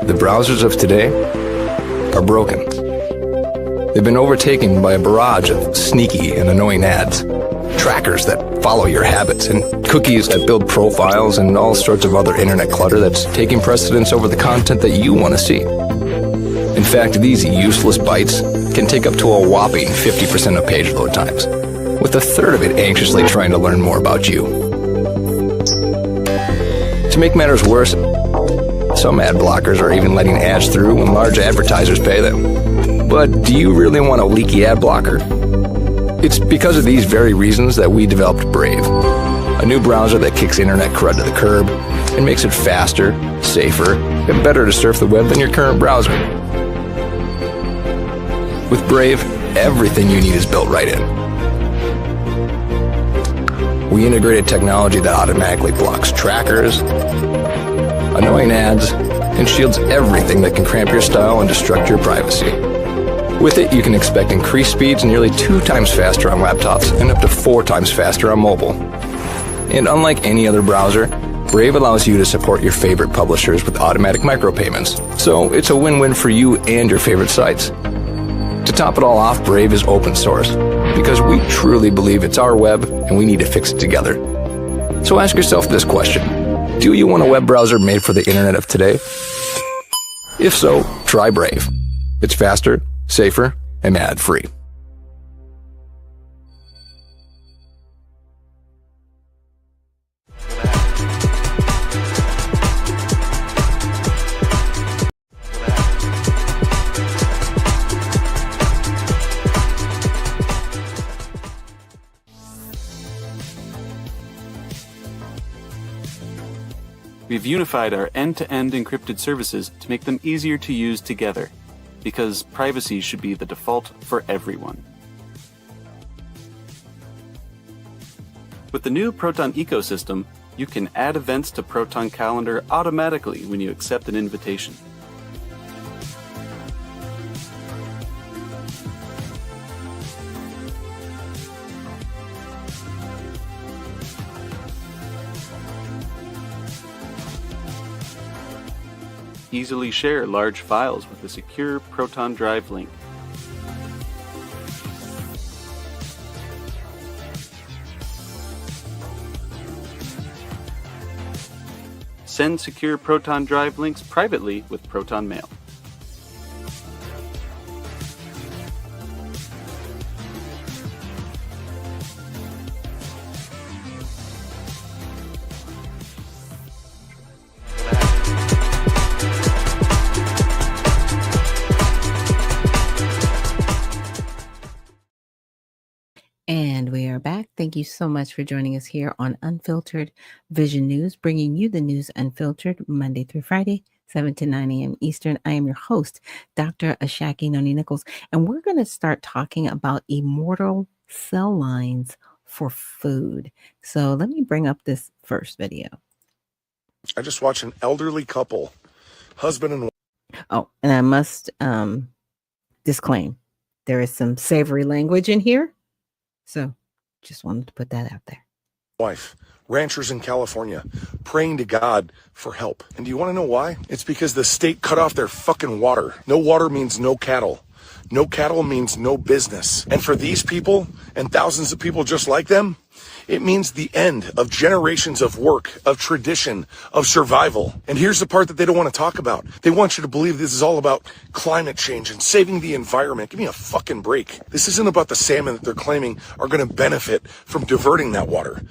The browsers of today are broken. They've been overtaken by a barrage of sneaky and annoying ads, trackers that follow your habits, and cookies that build profiles, and all sorts of other internet clutter that's taking precedence over the content that you want to see. In fact, these useless bites can take up to a whopping 50% of page load times, with a third of it anxiously trying to learn more about you. To make matters worse, some ad blockers are even letting ads through when large advertisers pay them. But do you really want a leaky ad blocker? It's because of these very reasons that we developed Brave, a new browser that kicks internet crud to the curb and makes it faster, safer, and better to surf the web than your current browser. With Brave, everything you need is built right in. We integrated technology that automatically blocks trackers, annoying ads, and shields everything that can cramp your style and destruct your privacy. With it, you can expect increased speeds nearly 2 times faster on laptops and up to 4 times faster on mobile. And unlike any other browser, Brave allows you to support your favorite publishers with automatic micropayments, so it's a win-win for you and your favorite sites. To top it all off, Brave is open source, because we truly believe it's our web and we need to fix it together. So ask yourself this question: do you want a web browser made for the internet of today? If so, try Brave. It's faster, safer, and ad-free. We've unified our end-to-end encrypted services to make them easier to use together, because privacy should be the default for everyone. With the new Proton ecosystem, you can add events to Proton Calendar automatically when you accept an invitation. Easily share large files with a secure Proton Drive link. Send secure Proton Drive links privately with Proton Mail. And we are back. Thank you so much for joining us here on Unfiltered Vision News, bringing you the news unfiltered Monday through Friday, 7 to 9 a.m. Eastern. I am your host, Dr. Ashaki Noni Nichols, and we're going to start talking about immortal cell lines for food. So let me bring up this first video. I just watched an elderly couple, husband and wife. Oh, and I must disclaim, there is some savory language in here. So just wanted to put that out there. Wife, ranchers in California, praying to God for help. And do you want to know why? It's because the state cut off their fucking water. No water means no cattle. No cattle means no business. And for these people and thousands of people just like them, it means the end of generations of work, of tradition, of survival. And here's the part that they don't want to talk about. They want you to believe this is all about climate change and saving the environment. Give me a fucking break. This isn't about the salmon that they're claiming are going to benefit from diverting that water.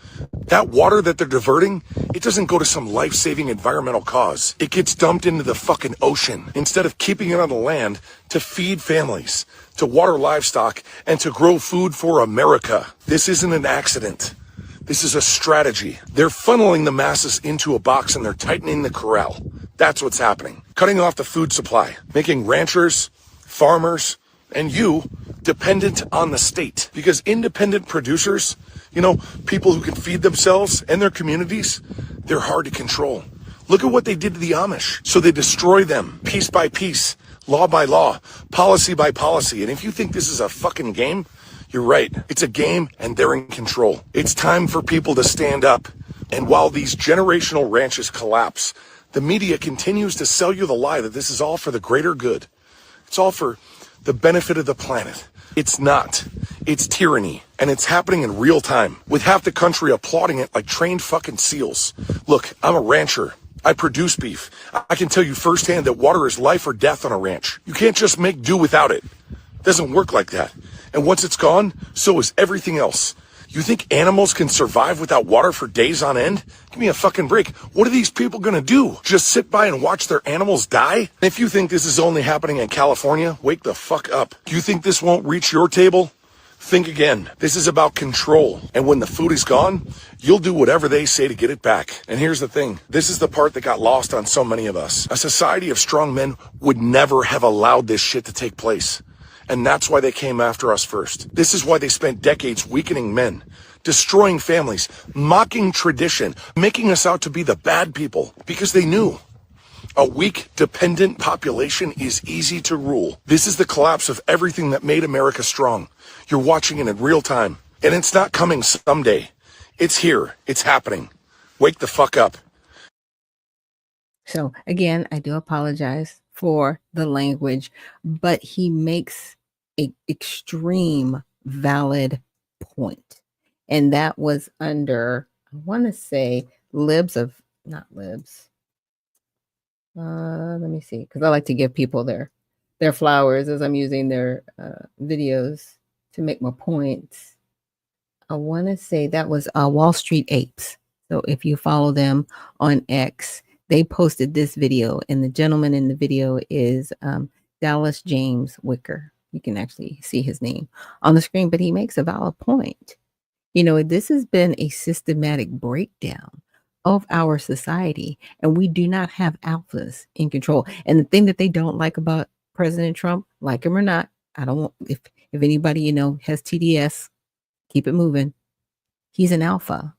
That water that they're diverting, it doesn't go to some life-saving environmental cause. It gets dumped into the fucking ocean instead of keeping it on the land to feed families, to water livestock, and to grow food for America. This isn't an accident. This is a strategy. They're funneling the masses into a box and they're tightening the corral. That's what's happening. Cutting off the food supply, making ranchers, farmers, and you dependent on the state. Because independent producers, people who can feed themselves and their communities, they're hard to control. Look at what they did to the Amish. So they destroy them piece by piece, law by law, policy by policy. And if you think this is a fucking game, you're right. It's a game and they're in control. It's time for people to stand up. And while these generational ranches collapse, the media continues to sell you the lie that this is all for the greater good. It's all for the benefit of the planet. It's not. It's tyranny. And it's happening in real time, with half the country applauding it like trained fucking seals. Look, I'm a rancher. I produce beef. I can tell you firsthand that water is life or death on a ranch. You can't just make do without it. It doesn't work like that. And once it's gone, so is everything else. You think animals can survive without water for days on end? Give me a fucking break. What are these people gonna do? Just sit by and watch their animals die? If you think this is only happening in California, wake the fuck up. Do you think this won't reach your table? Think again. This is about control. And when the food is gone, you'll do whatever they say to get it back. And here's the thing. This is the part that got lost on so many of us. A society of strong men would never have allowed this shit to take place. And that's why they came after us first. This is why they spent decades weakening men, destroying families, mocking tradition, making us out to be the bad people because they knew. A weak, dependent population is easy to rule. This is the collapse of everything that made America strong. You're watching it in real time, and it's not coming someday. It's here. It's happening. Wake the fuck up. So again, I do apologize for the language, but he makes an extreme valid point. And that was under, I want to say, not libs. Let me see, because I like to give people their flowers as I'm using their videos to make my points. I want to say that was Wall Street Apes. So if you follow them on X, they posted this video, and the gentleman in the video is Dallas James Wicker. You can actually see his name on the screen, but he makes a valid point. You know, this has been a systematic breakdown of our society, and we do not have alphas in control. And the thing that they don't like about President Trump, like him or not, I don't want, if anybody, you know, has TDS, keep it moving. He's an alpha.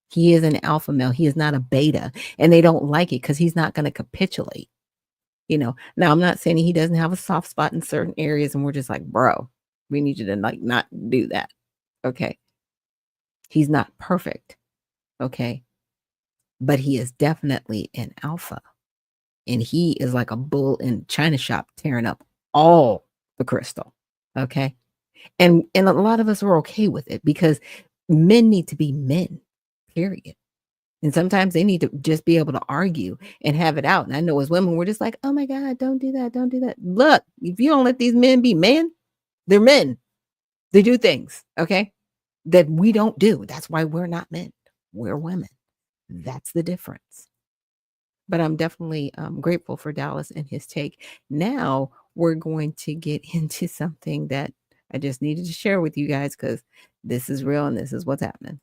He is an alpha male. He is not a beta, and they don't like it because he's not going to capitulate. You know, now I'm not saying he doesn't have a soft spot in certain areas, and we're just like, bro, we need you to like not do that. Okay. He's not perfect. Okay. But he is definitely an alpha, and he is like a bull in China shop tearing up all the crystal. Okay. And a lot of us are okay with it because men need to be men, period. And sometimes they need to just be able to argue and have it out. And I know as women, we're just like, oh my God, don't do that. Don't do that. Look, if you don't let these men be men, they're men. They do things, okay, that we don't do. That's why we're not men. We're women. That's the difference. But I'm definitely grateful for Dallas and his take. Now we're going to get into something that I just needed to share with you guys because this is real and this is what's happening.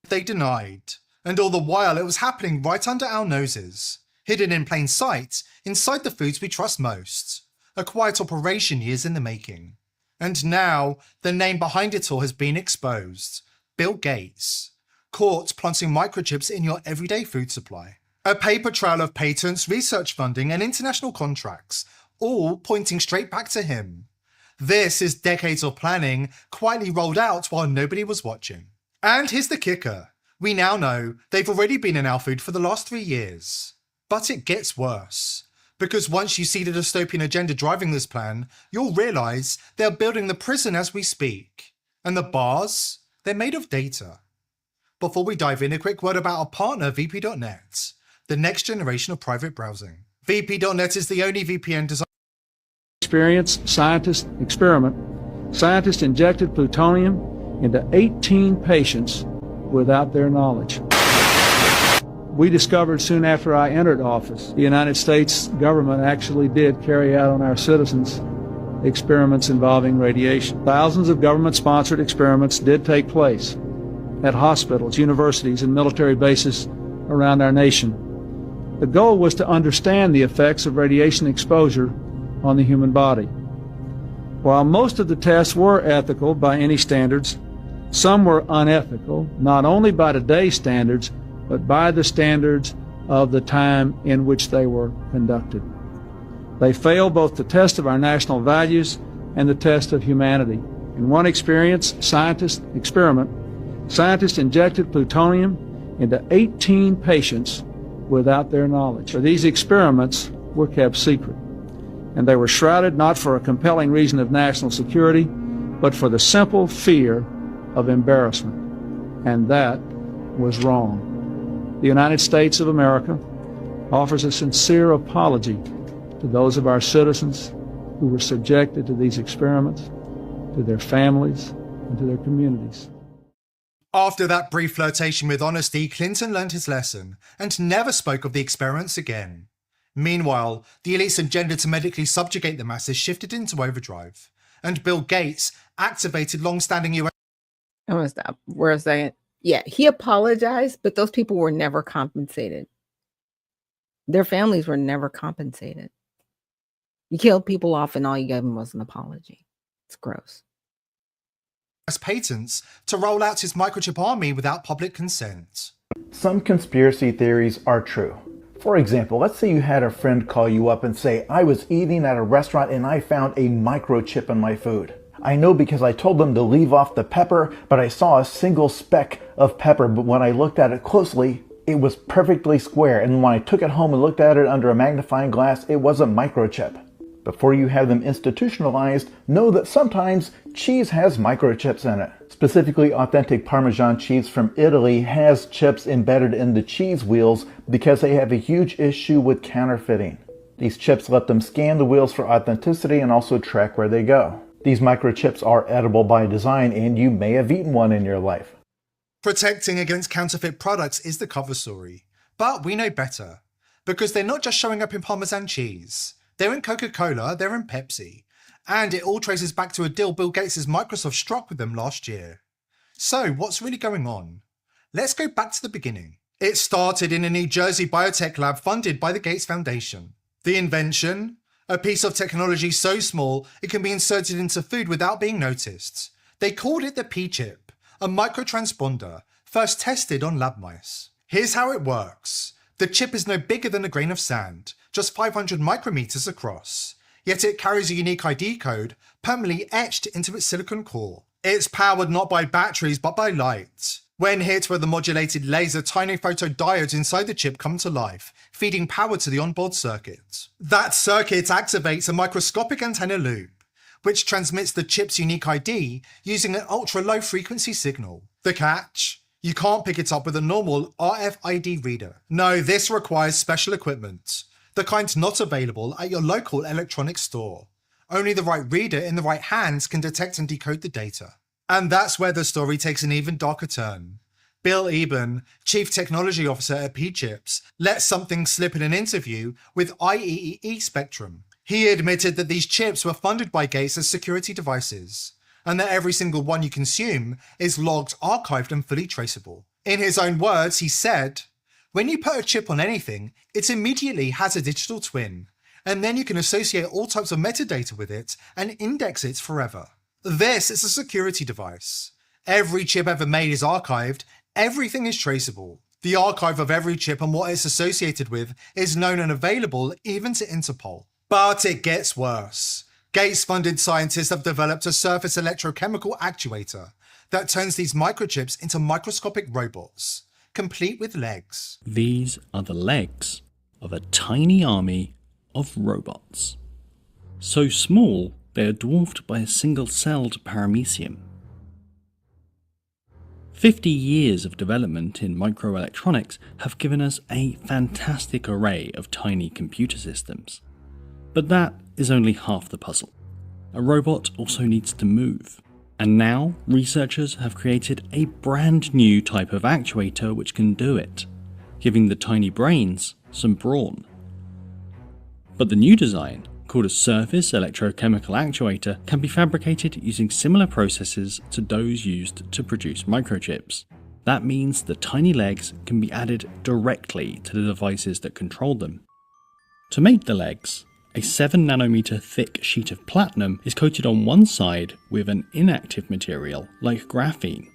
They denied, and all the while it was happening right under our noses, hidden in plain sight inside the foods we trust most. A quiet operation years in the making. And now the name behind it all has been exposed. Bill Gates. Caught planting microchips in your everyday food supply. A paper trail of patents, research funding, and international contracts, all pointing straight back to him. This is decades of planning, quietly rolled out while nobody was watching. And here's the kicker. We now know they've already been in our food for the last 3 years. But it gets worse. Because once you see the dystopian agenda driving this plan, you'll realise they're building the prison as we speak. And the bars, they're made of data. Before we dive in, a quick word about our partner, VP.net, the next generation of private browsing. VP.net is the only VPN designed. Experience scientist experiment. Scientists injected plutonium into 18 patients without their knowledge. We discovered soon after I entered office, the United States government actually did carry out on our citizens experiments involving radiation. Thousands of government-sponsored experiments did take place at hospitals, universities, and military bases around our nation. The goal was to understand the effects of radiation exposure on the human body. While most of the tests were ethical by any standards, some were unethical, not only by today's standards, but by the standards of the time in which they were conducted. They failed both the test of our national values and the test of humanity. In one experiment, scientists injected plutonium into 18 patients without their knowledge. These experiments were kept secret, and they were shrouded not for a compelling reason of national security, but for the simple fear of embarrassment. And that was wrong. The United States of America offers a sincere apology to those of our citizens who were subjected to these experiments, to their families, and to their communities. After that brief flirtation with honesty, Clinton learned his lesson and never spoke of the experiments again. Meanwhile, the elite's agenda to medically subjugate the masses shifted into overdrive, and Bill Gates activated long-standing US... I'm going to stop for a second. Yeah, he apologized, but those people were never compensated. Their families were never compensated. You killed people off and all you gave them was an apology. It's gross. patents to roll out his microchip army without public consent. Some conspiracy theories are true. For example, let's say you had a friend call you up and say, I was eating at a restaurant and I found a microchip in my food. I know because I told them to leave off the pepper, but I saw a single speck of pepper, but when I looked at it closely, it was perfectly square, and when I took it home and looked at it under a magnifying glass, it was a microchip. Before you have them institutionalized, know that sometimes cheese has microchips in it. Specifically, authentic Parmesan cheese from Italy has chips embedded in the cheese wheels because they have a huge issue with counterfeiting. These chips let them scan the wheels for authenticity and also track where they go. These microchips are edible by design, and you may have eaten one in your life. Protecting against counterfeit products is the cover story. But we know better, because they're not just showing up in Parmesan cheese. They're in Coca-Cola, they're in Pepsi, and it all traces back to a deal Bill Gates' Microsoft struck with them last year. So what's really going on? Let's go back to the beginning. It started in a New Jersey biotech lab funded by the Gates Foundation. The invention? A piece of technology so small it can be inserted into food without being noticed. They called it the P-chip, a microtransponder, first tested on lab mice. Here's how it works. The chip is no bigger than a grain of sand, just 500 micrometers across. Yet it carries a unique ID code permanently etched into its silicon core. It's powered not by batteries but by light. When hit with a modulated laser, tiny photodiodes inside the chip come to life, feeding power to the onboard circuit. That circuit activates a microscopic antenna loop, which transmits the chip's unique ID using an ultra-low frequency signal. The catch? You can't pick it up with a normal RFID reader. No, this requires special equipment, the kind not available at your local electronics store. Only the right reader in the right hands can detect and decode the data. And that's where the story takes an even darker turn. Bill Eben, Chief Technology Officer at P-Chips, let something slip in an interview with IEEE Spectrum. He admitted that these chips were funded by Gates as security devices, and that every single one you consume is logged, archived, and fully traceable. In his own words, he said, when you put a chip on anything, it immediately has a digital twin, and then you can associate all types of metadata with it and index it forever. This is a security device. Every chip ever made is archived, everything is traceable. The archive of every chip and what it's associated with is known and available even to Interpol. But it gets worse. Gates-funded scientists have developed a surface electrochemical actuator that turns these microchips into microscopic robots, complete with legs. These are the legs of a tiny army of robots. So small, they are dwarfed by a single-celled paramecium. 50 years of development in microelectronics have given us a fantastic array of tiny computer systems. But that is only half the puzzle. A robot also needs to move. And now, researchers have created a brand new type of actuator which can do it, giving the tiny brains some brawn. But the new design, called a surface electrochemical actuator, can be fabricated using similar processes to those used to produce microchips. That means the tiny legs can be added directly to the devices that control them. To make the legs, a 7 nanometer thick sheet of platinum is coated on one side with an inactive material like graphene.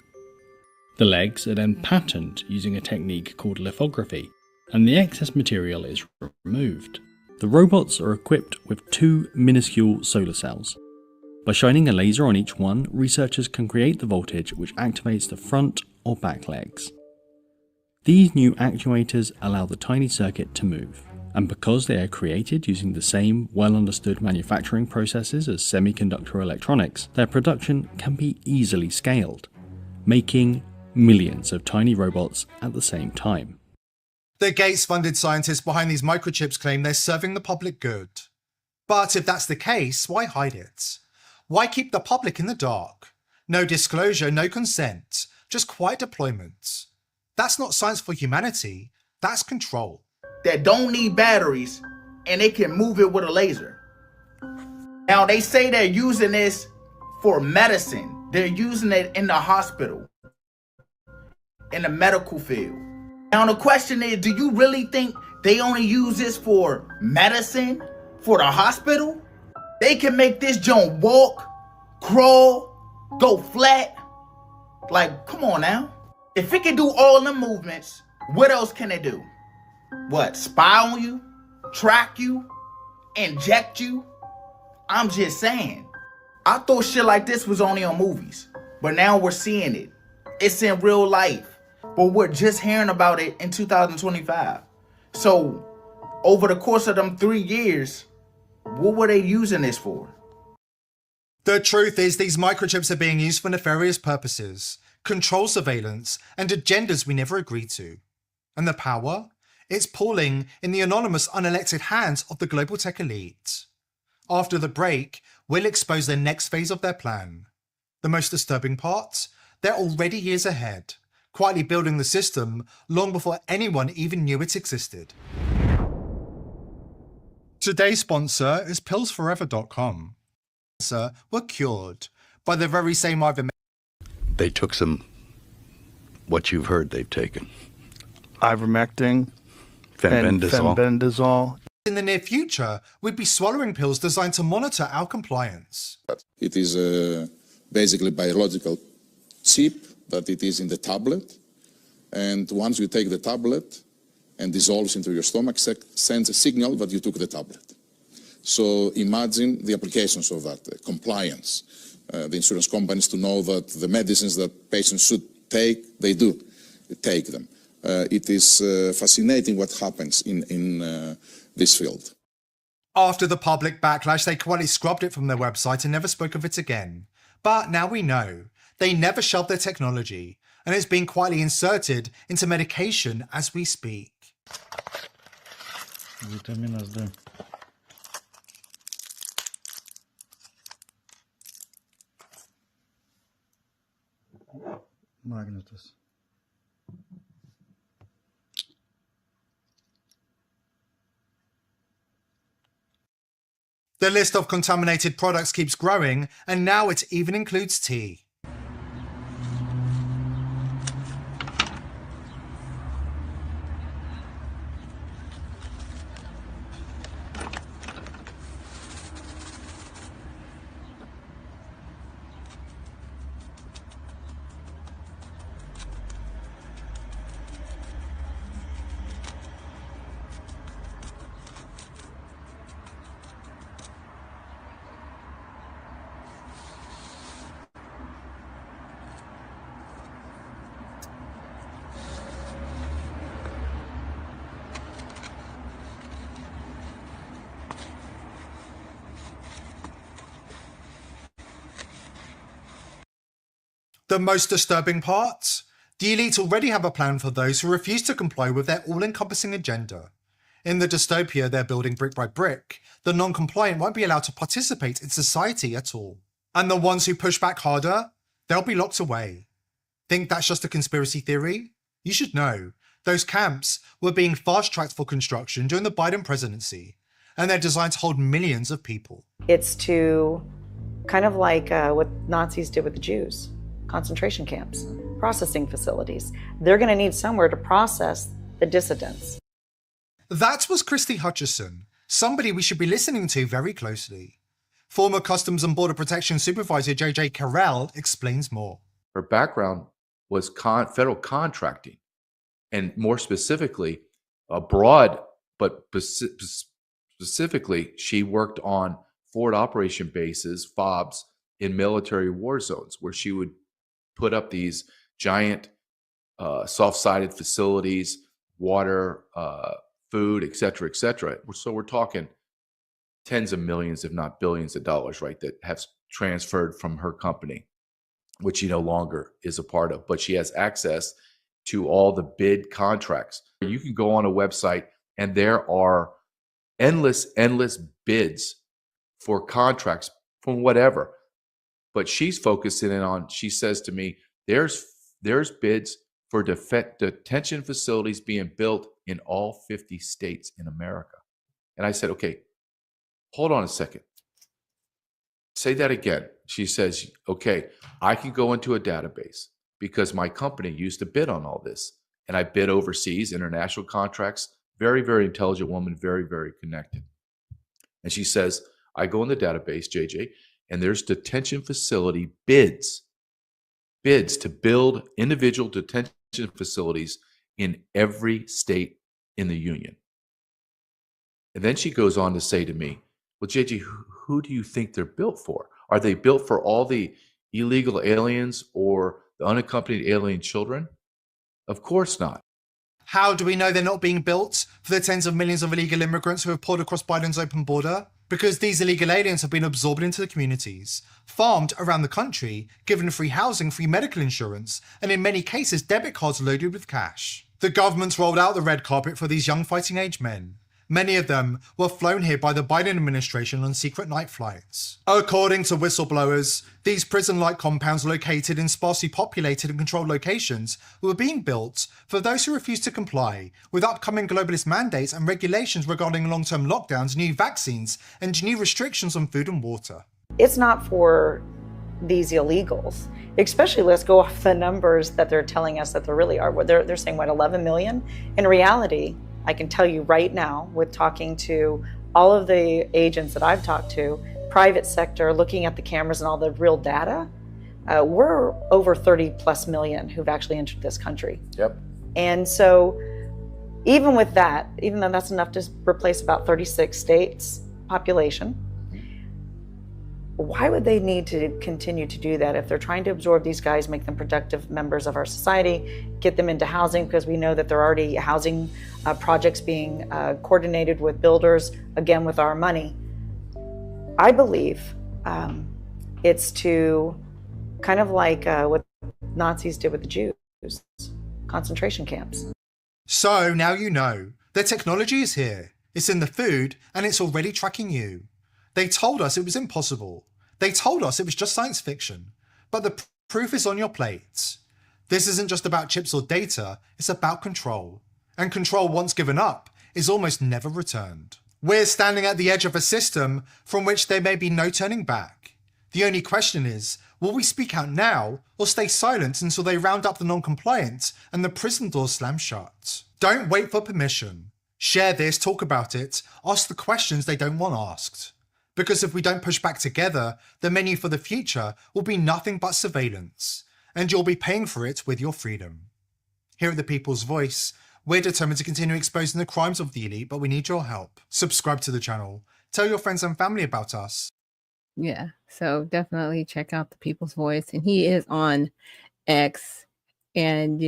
The legs are then patterned using a technique called lithography, and the excess material is removed. The robots are equipped with 2 minuscule solar cells. By shining a laser on each one, researchers can create the voltage which activates the front or back legs. These new actuators allow the tiny circuit to move, and because they are created using the same well-understood manufacturing processes as semiconductor electronics, their production can be easily scaled, making millions of tiny robots at the same time. The Gates-funded scientists behind these microchips claim they're serving the public good. But if that's the case, why hide it? Why keep the public in the dark? No disclosure, no consent, just quiet deployment. That's not science for humanity, that's control. That don't need batteries, and they can move it with a laser. Now they say they're using this for medicine. They're using it in the hospital, in the medical field. Now the question is, do you really think they only use this for medicine, for the hospital? They can make this joint walk, crawl, go flat. Like, come on now. If it can do all them movements, what else can it do? What, spy on you? Track you? Inject you? I'm just saying. I thought shit like this was only on movies, but now we're seeing it. It's in real life, but we're just hearing about it in 2025. So, over the course of them 3 years, what were they using this for? The truth is, these microchips are being used for nefarious purposes, control surveillance, and agendas we never agreed to. And the power? It's pooling in the anonymous, unelected hands of the global tech elite. After the break, we'll expose the next phase of their plan. The most disturbing part? They're already years ahead, quietly building the system long before anyone even knew it existed. Today's sponsor is pillsforever.com. Were cured by the very same ivermectin. They took what you've heard they've taken. Ivermectin, Fenbendazole. In the near future, we'd be swallowing pills designed to monitor our compliance. It is basically biological chip that it is in the tablet. And once you take the tablet and dissolves into your stomach, sends a signal that you took the tablet. So imagine the applications of that, compliance. The insurance companies to know that the medicines that patients should take, they do take them. It is fascinating what happens in this field. After the public backlash, they quietly scrubbed it from their website and never spoke of it again. But now we know. They never shelved their technology, and it's being quietly inserted into medication as we speak. Vitaminas D. Magnetus. The list of contaminated products keeps growing, and now it even includes tea. The most disturbing part? The elite already have a plan for those who refuse to comply with their all-encompassing agenda. In the dystopia they're building brick by brick, the non-compliant won't be allowed to participate in society at all. And the ones who push back harder, they'll be locked away. Think that's just a conspiracy theory? You should know, those camps were being fast-tracked for construction during the Biden presidency, and they're designed to hold millions of people. It's to kind of like what Nazis did with the Jews. Concentration camps, processing facilities. They're going to need somewhere to process the dissidents. That was Christy Hutchison, somebody we should be listening to very closely. Former Customs and Border Protection Supervisor J.J. Carell explains more. Her background was federal contracting, and more specifically, abroad, but specifically, she worked on forward operation bases, FOBs, in military war zones, where she would put up these giant soft-sided facilities, water, food, et cetera, et cetera. So we're talking tens of millions, if not billions of dollars, right, that have transferred from her company, which she no longer is a part of. But she has access to all the bid contracts. You can go on a website and there are endless bids for contracts from whatever. But she's focusing in on, she says to me, there's bids for detention facilities being built in all 50 states in America. And I said, okay, hold on a second. Say that again. She says, okay, I can go into a database because my company used to bid on all this. And I bid overseas, international contracts. Very, very intelligent woman, very, very connected. And she says, I go in the database, JJ, and there's detention facility bids bids to build individual detention facilities in every state in the union. And then she goes on to say to me, well, JJ, who do you think they're built for? Are they built for all the illegal aliens or the unaccompanied alien children? Of course not. How do we know they're not being built for the tens of millions of illegal immigrants who have poured across Biden's open border? Because these illegal aliens have been absorbed into the communities, farmed around the country, given free housing, free medical insurance, and in many cases, debit cards loaded with cash. The government's rolled out the red carpet for these young fighting age men. Many of them were flown here by the Biden administration on secret night flights. According to whistleblowers, these prison-like compounds located in sparsely populated and controlled locations were being built for those who refuse to comply with upcoming globalist mandates and regulations regarding long-term lockdowns, new vaccines, and new restrictions on food and water. It's not for these illegals, especially let's go off the numbers that they're telling us that there really are. They're saying, what, 11 million? In reality, I can tell you right now, with talking to all of the agents that I've talked to, private sector, looking at the cameras and all the real data, we're over 30 plus million who've actually entered this country. Yep. And so even with that, even though that's enough to replace about 36 states population, why would they need to continue to do that if they're trying to absorb these guys, make them productive members of our society, get them into housing, because we know that there are already housing projects being coordinated with builders, again, with our money. I believe it's to kind of like what Nazis did with the Jews, concentration camps. So now you know. The technology is here. It's in the food, and it's already tracking you. They told us it was impossible. They told us it was just science fiction. But the proof is on your plate. This isn't just about chips or data, it's about control. And control once given up is almost never returned. We're standing at the edge of a system from which there may be no turning back. The only question is, will we speak out now or stay silent until they round up the non-compliant and the prison doors slam shut? Don't wait for permission. Share this, talk about it, ask the questions they don't want asked. Because if we don't push back together, the menu for the future will be nothing but surveillance, and you'll be paying for it with your freedom. Here at The People's Voice, we're determined to continue exposing the crimes of the elite, but we need your help. Subscribe to the channel. Tell your friends and family about us. Yeah, so definitely check out The People's Voice. And he is on X. And,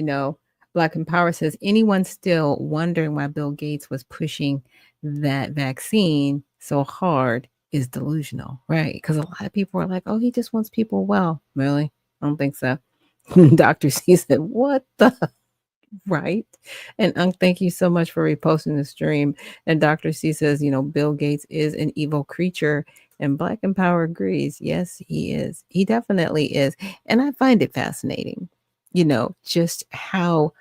Black and Power says, anyone still wondering why Bill Gates was pushing that vaccine so hard is delusional, right? Because a lot of people are like, oh, he just wants people well. Really? I don't think so. Dr. C said, what the? Right? And thank you so much for reposting the stream. And Dr. C says, Bill Gates is an evil creature. And Black and Power agrees. Yes, he is. He definitely is. And I find it fascinating, just how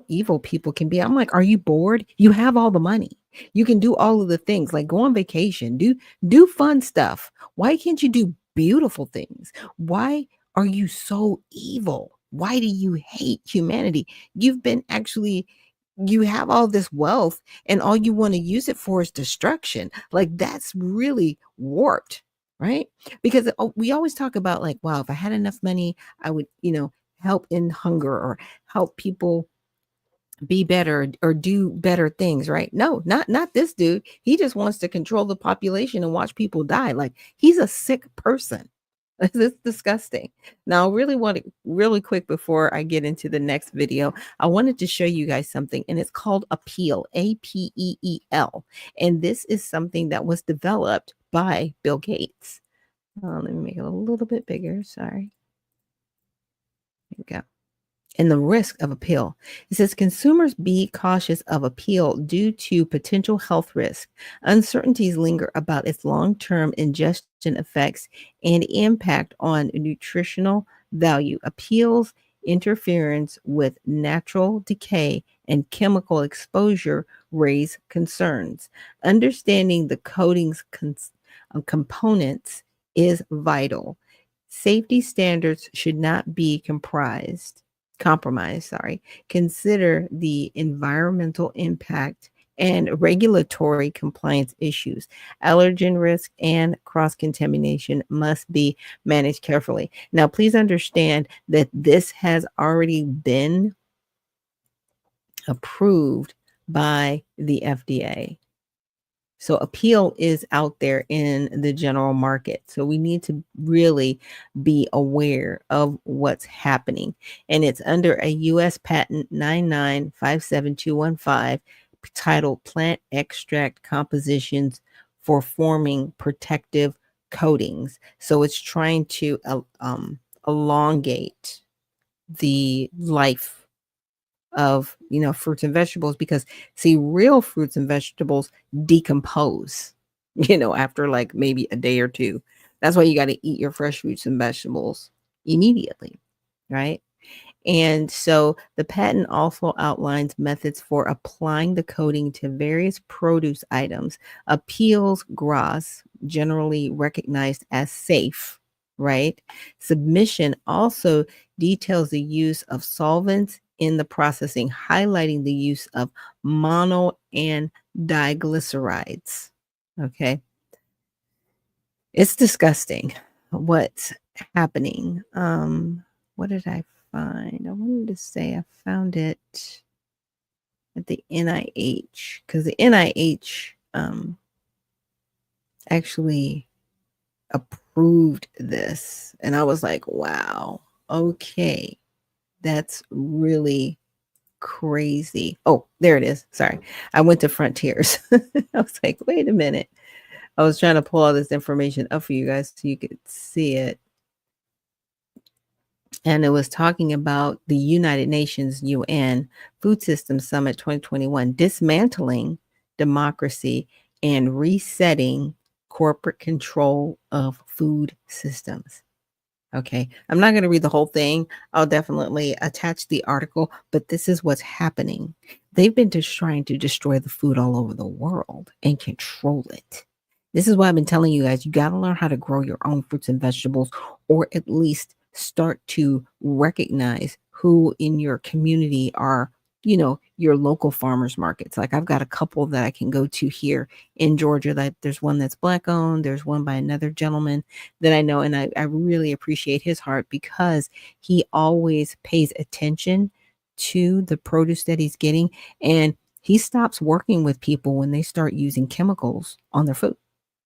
evil people can be. I'm like, are you bored? You have all the money. You can do all of the things, like go on vacation, do fun stuff. Why can't you do beautiful things? Why are you so evil? Why do you hate humanity? You have all this wealth and all you want to use it for is destruction. Like that's really warped, right? Because we always talk about like, wow, if I had enough money, I would, help in hunger or help people be better or do better things, right? No, not this dude. He just wants to control the population and watch people die. Like he's a sick person. It's disgusting. Now, I really want to, really quick before I get into the next video, I wanted to show you guys something, and it's called Appeal, APEEL. And this is something that was developed by Bill Gates. Let me make it a little bit bigger. Sorry. Here we go. And the risk of appeal. It says consumers be cautious of appeal due to potential health risk. Uncertainties linger about its long-term ingestion effects and impact on nutritional value. Appeal's interference with natural decay and chemical exposure raise concerns. Understanding the coating's components is vital. Safety standards should not be compromised. Consider the environmental impact and regulatory compliance issues. Allergen risk and cross-contamination must be managed carefully. Now, please understand that this has already been approved by the FDA. So appeal is out there in the general market. So we need to really be aware of what's happening. And it's under a U.S. patent 9957215 titled Plant Extract Compositions for Forming Protective Coatings. So it's trying to elongate the life of fruits and vegetables, because see, real fruits and vegetables decompose after like maybe a day or two. That's why you got to eat your fresh fruits and vegetables immediately, right? And so the patent also outlines methods for applying the coating to various produce items, appeals gras, generally recognized as safe, right? Submission also details the use of solvents in the processing, highlighting the use of mono and diglycerides. Okay. It's disgusting what's happening. What did I find? I wanted to say I found it at the NIH, because the NIH actually approved this. And I was like, wow, okay, that's really crazy. Oh, there it is. Sorry. I went to Frontiers. I was like, wait a minute. I was trying to pull all this information up for you guys so you could see it. And it was talking about the United Nations UN Food Systems Summit 2021, dismantling democracy and resetting corporate control of food systems. Okay, I'm not going to read the whole thing. I'll definitely attach the article, but this is what's happening. They've been just trying to destroy the food all over the world and control it. This is why I've been telling you guys, you got to learn how to grow your own fruits and vegetables, or at least start to recognize who in your community are, your local farmers markets. Like I've got a couple that I can go to here in Georgia. That there's one that's Black owned. There's one by another gentleman that I know. And I really appreciate his heart, because he always pays attention to the produce that he's getting. And he stops working with people when they start using chemicals on their food.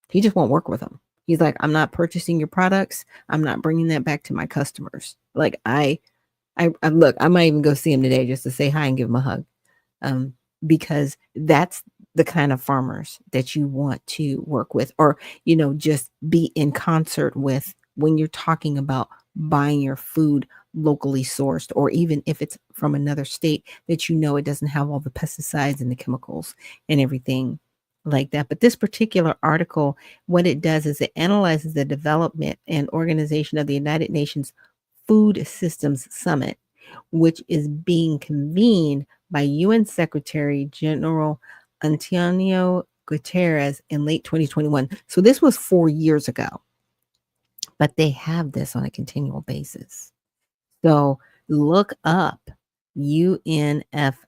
He just won't work with them. He's like, I'm not purchasing your products. I'm not bringing that back to my customers. Like I look, I might even go see him today just to say hi and give him a hug. Because that's the kind of farmers that you want to work with, or, just be in concert with when you're talking about buying your food locally sourced, or even if it's from another state that it doesn't have all the pesticides and the chemicals and everything like that. But this particular article, what it does is it analyzes the development and organization of the United Nations Food Systems Summit, which is being convened by UN Secretary General Antonio Guterres in late 2021. So this was 4 years ago, but they have this on a continual basis. So look up UNFSS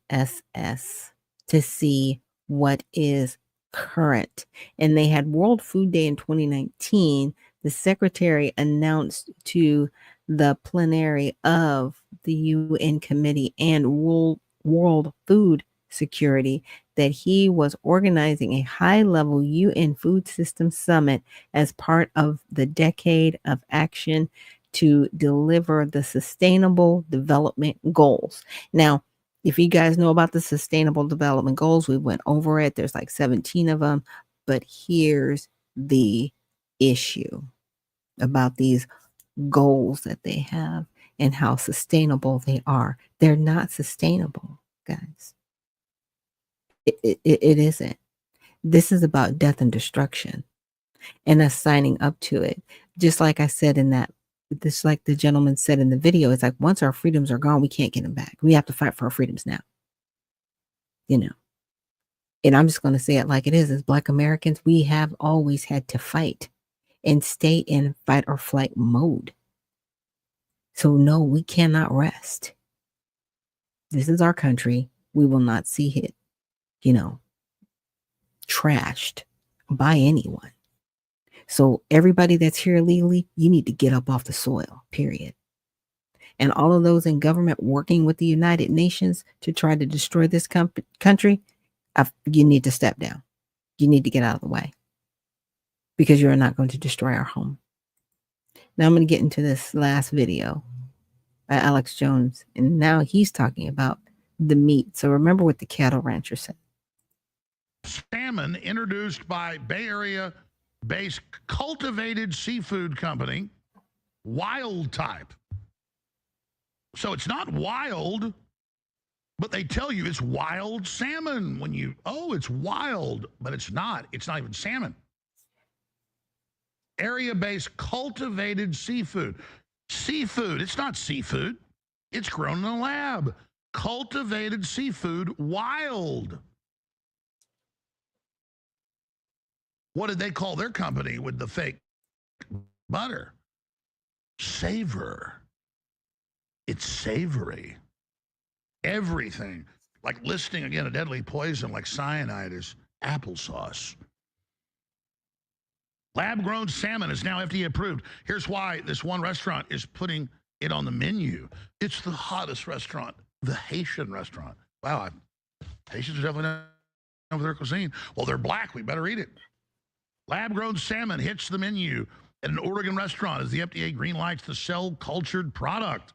to see what is current. And they had World Food Day in 2019. The secretary announced to the plenary of the UN Committee and World Food Security that he was organizing a high-level UN Food Systems Summit as part of the Decade of Action to deliver the Sustainable Development Goals. Now, if you guys know about the Sustainable Development Goals, we went over it. There's like 17 of them. But here's the issue about these goals that they have and how sustainable they are. They're not sustainable, guys. It isn't. This is about death and destruction, and us signing up to it. Just like I said like the gentleman said in the video, it's like, once our freedoms are gone, we can't get them back. We have to fight for our freedoms now. And I'm just going to say it like it is. As Black Americans, we have always had to fight and stay in fight or flight mode. So no, we cannot rest. This is our country. We will not see it, trashed by anyone. So everybody that's here illegally, you need to get up off the soil, period. And all of those in government working with the United Nations to try to destroy this country, you need to step down. You need to get out of the way because you're not going to destroy our home. Now I'm going to get into this last video by Alex Jones, and now he's talking about the meat. So remember what the cattle rancher said. Salmon introduced by Bay Area-based cultivated seafood company, Wild Type. So it's not wild, but they tell you it's wild salmon when you, it's wild, but it's not. It's not even salmon. Area-based cultivated seafood. Seafood, it's not seafood. It's grown in a lab. Cultivated seafood, wild. What did they call their company with the fake butter? Savor. It's savory. Everything. Like listing, again, a deadly poison like cyanide is applesauce. Lab-grown salmon is now FDA approved. Here's why this one restaurant is putting it on the menu. It's the hottest restaurant, the Haitian restaurant. Wow, Haitians are definitely known for their cuisine. Well, they're black. We better eat it. Lab-grown salmon hits the menu at an Oregon restaurant as the FDA greenlights the cell-cultured product.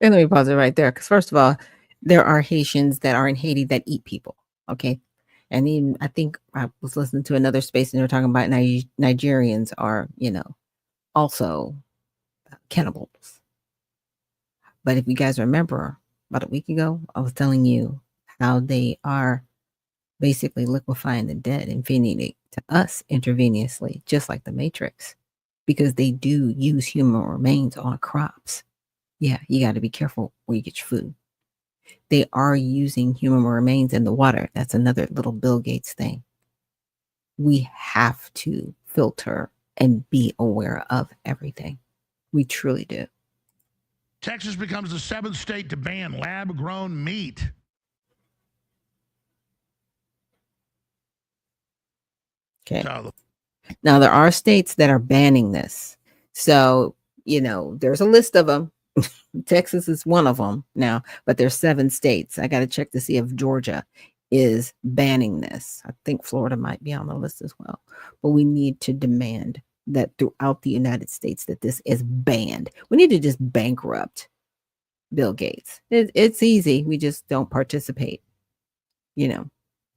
And let me pause it right there, because first of all, there are Haitians that are in Haiti that eat people, okay? And even, I think I was listening to another space and they were talking about Nigerians are, also cannibals. But if you guys remember, about a week ago, I was telling you how they are basically liquefying the dead and feeding it to us intravenously, just like the Matrix, because they do use human remains on crops. Yeah, you got to be careful where you get your food. They are using human remains in the water. That's another little Bill Gates thing. We have to filter and be aware of everything. We truly do. Texas becomes the 7th state to ban lab-grown meat. Okay. Now, there are states that are banning this. So, there's a list of them. Texas is one of them now, but there's 7 states. I got to check to see if Georgia is banning this. I think Florida might be on the list as well. But we need to demand that throughout the United States that this is banned. We need to just bankrupt Bill Gates. It's easy. We just don't participate. We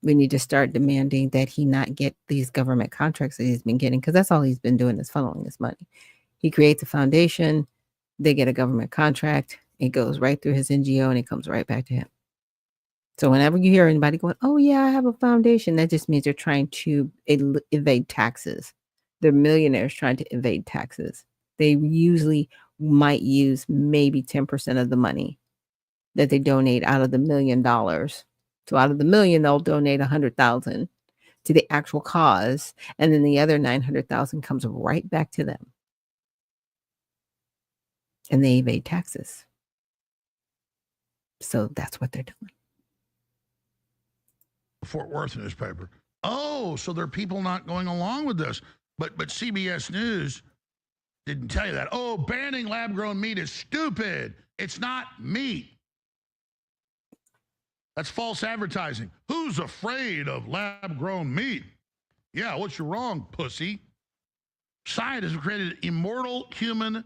need to start demanding that he not get these government contracts that he's been getting, because that's all he's been doing is funneling his money. He creates a foundation. They get a government contract. It goes right through his NGO and it comes right back to him. So whenever you hear anybody going, oh, yeah, I have a foundation, that just means they're trying to evade taxes. They're millionaires trying to evade taxes. They usually might use maybe 10% of the money that they donate out of the $1 million. So out of the $1 million, they'll donate 100,000 to the actual cause. And then the other 900,000 comes right back to them. And they evade taxes. So that's what they're doing. Fort Worth newspaper. Oh, so there are people not going along with this. But CBS News didn't tell you that. Oh, banning lab-grown meat is stupid. It's not meat. That's false advertising. Who's afraid of lab-grown meat? Yeah, what's wrong, pussy? Scientists have created immortal human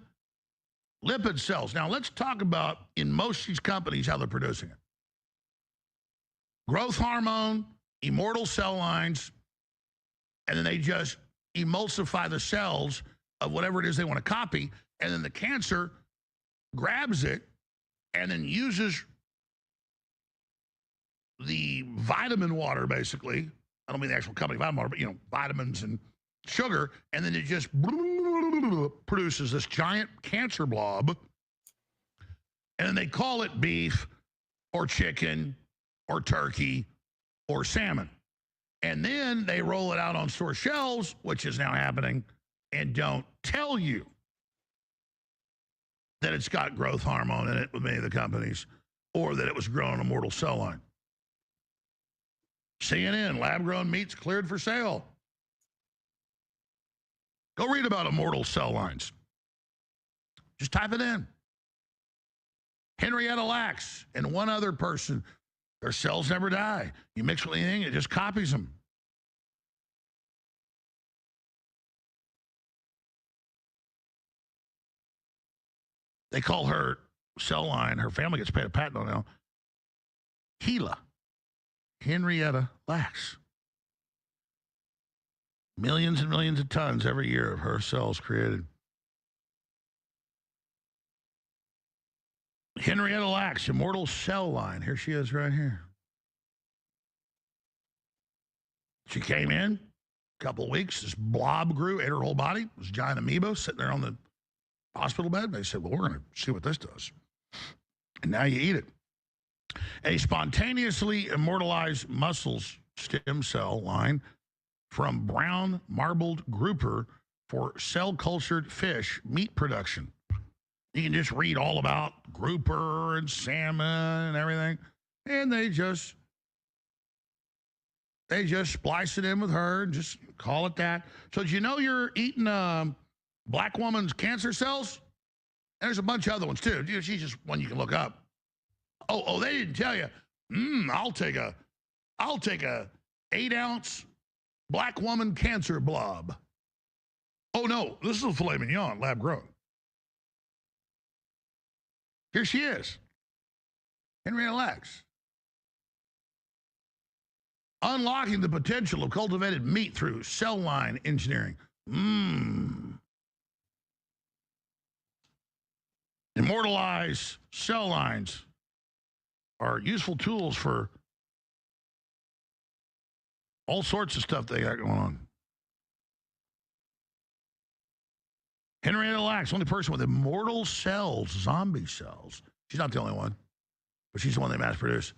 lipid cells. Now, let's talk about, in most of these companies, how they're producing it. Growth hormone, immortal cell lines, and then they just emulsify the cells of whatever it is they want to copy, and then the cancer grabs it and then uses the vitamin water, basically. I don't mean the actual company vitamin water, but, vitamins and sugar, and then it just produces this giant cancer blob, and then they call it beef or chicken or turkey or salmon. And then they roll it out on store shelves, which is now happening, and don't tell you that it's got growth hormone in it with many of the companies, or that it was grown on a mortal cell line. CNN, lab-grown meats cleared for sale. Go read about immortal cell lines. Just type it in. Henrietta Lacks and one other person, their cells never die. You mix with anything, it just copies them. They call her cell line, her family gets paid a patent on now, HeLa, Henrietta Lacks. Millions and millions of tons every year of her cells created. Henrietta Lacks, immortal cell line. Here she is right here. She came in, a couple of weeks, this blob grew, ate her whole body. It was a giant amoeba sitting there on the hospital bed. They said, well, we're going to see what this does. And now you eat it. A spontaneously immortalized muscles stem cell line from brown marbled grouper for cell-cultured fish meat production. You can just read all about grouper and salmon and everything. And they just splice it in with her and just call it that. So did you know you're eating black woman's cancer cells? And there's a bunch of other ones too. She's just one you can look up. Oh, they didn't tell you. I'll take a 8-ounce black woman cancer blob. Oh no, this is a filet mignon, lab grown. Here she is, Henrietta Lacks. Unlocking the potential of cultivated meat through cell line engineering. Immortalized cell lines are useful tools for all sorts of stuff they got going on. Henrietta Lacks, only person with immortal cells, zombie cells. She's not the only one, but she's the one they mass produce.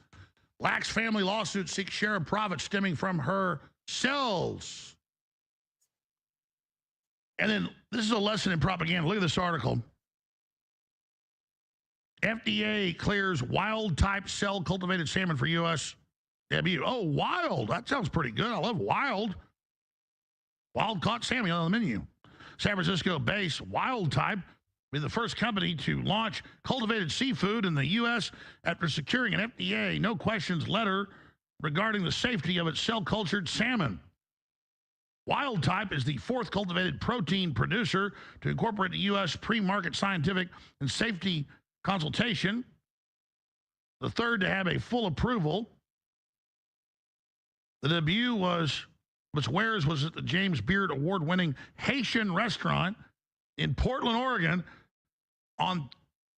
Lacks family lawsuit seeks share of profit stemming from her cells. And then this is a lesson in propaganda. Look at this article. FDA clears wild type cell cultivated salmon for U.S. debut. Oh, wild. That sounds pretty good. I love wild. Wild caught salmon on the menu. San Francisco-based Wild Type will be the first company to launch cultivated seafood in the U.S. after securing an FDA no questions letter regarding the safety of its cell-cultured salmon. Wild Type is the fourth cultivated protein producer to incorporate the U.S. pre-market scientific and safety consultation, the third to have a full approval. The debut was at the James Beard award-winning Haitian restaurant in Portland, Oregon on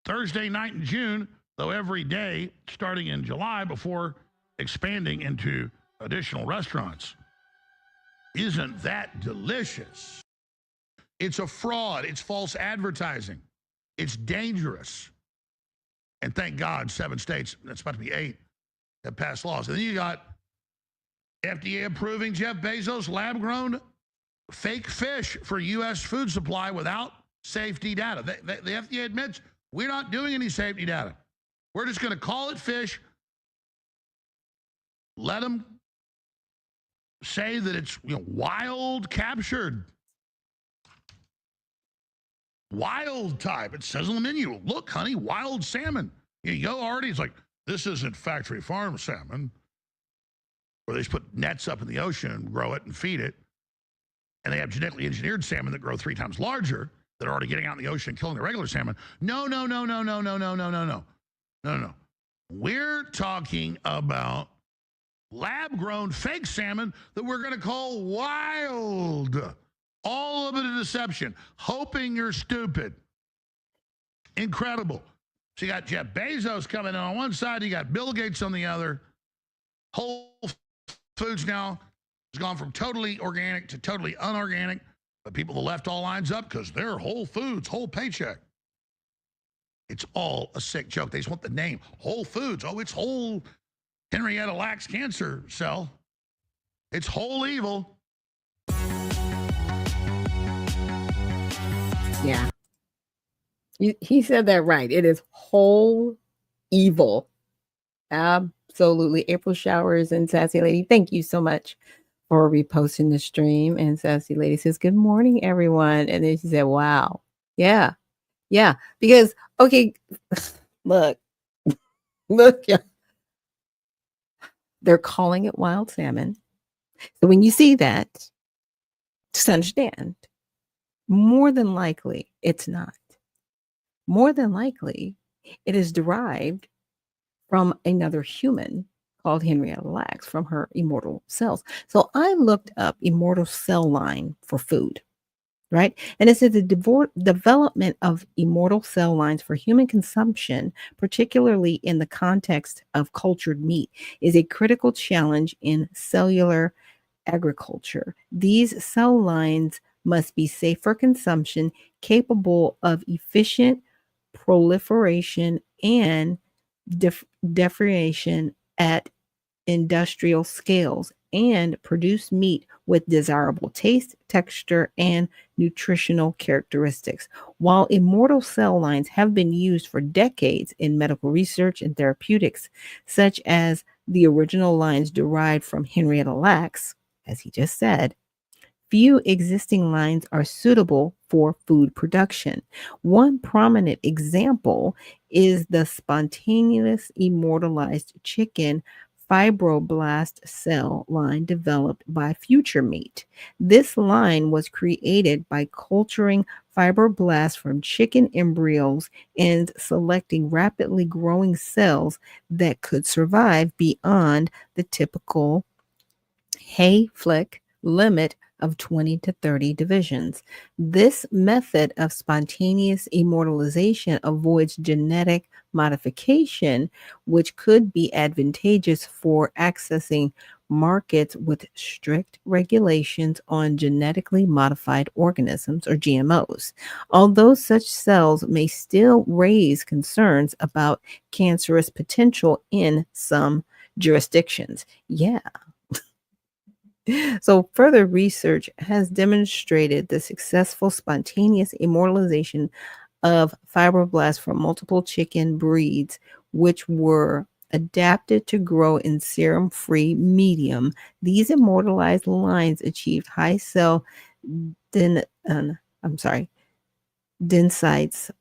Thursday night in June, though every day starting in July before expanding into additional restaurants. Isn't that delicious? It's a fraud. It's false advertising. It's dangerous. And thank God 7 states, that's about to be 8, have passed laws. And then you got FDA approving Jeff Bezos' lab-grown fake fish for U.S. food supply without safety data. The FDA admits we're not doing any safety data. We're just going to call it fish, let them say that it's wild captured. Wild type. It says on the menu, look, honey, wild salmon. You go already, it's like, this isn't factory farm salmon, where they just put nets up in the ocean and grow it and feed it. And they have genetically engineered salmon that grow 3 times larger that are already getting out in the ocean and killing the regular salmon. No. We're talking about lab-grown fake salmon that we're going to call wild. All of it a deception, hoping you're stupid. Incredible. So you got Jeff Bezos coming in on one side, you got Bill Gates on the other. Whole Foods now has gone from totally organic to totally unorganic, but people the left all lines up because they're Whole Foods, whole paycheck. It's all a sick joke. They just want the name. Whole Foods. Oh, it's whole Henrietta Lacks cancer cell. It's whole evil. Yeah. He said that right. It is whole evil. Absolutely. Absolutely. April Showers and Sassy Lady, thank you so much for reposting the stream. And Sassy Lady says, good morning, everyone. And then she said, wow. Yeah. Yeah. Because, okay, look, yeah, they're calling it wild salmon. So when you see that, just understand, more than likely, it's not. More than likely, it is derived from another human called Henrietta Lacks from her immortal cells. So I looked up immortal cell line for food, right? And it said the development of immortal cell lines for human consumption, particularly in the context of cultured meat, is a critical challenge in cellular agriculture. These cell lines must be safe for consumption, capable of efficient proliferation and differentiation at industrial scales, and produce meat with desirable taste, texture, and nutritional characteristics. While immortal cell lines have been used for decades in medical research and therapeutics, such as the original lines derived from Henrietta Lacks, as he just said, few existing lines are suitable for food production. One prominent example is the spontaneous immortalized chicken fibroblast cell line developed by Future Meat. This line was created by culturing fibroblasts from chicken embryos and selecting rapidly growing cells that could survive beyond the typical Hayflick limit of 20 to 30 divisions. This method of spontaneous immortalization avoids genetic modification, which could be advantageous for accessing markets with strict regulations on genetically modified organisms or GMOs. Although such cells may still raise concerns about cancerous potential in some jurisdictions. Yeah. So, further research has demonstrated the successful spontaneous immortalization of fibroblasts from multiple chicken breeds, which were adapted to grow in serum-free medium. These immortalized lines achieved high cell densites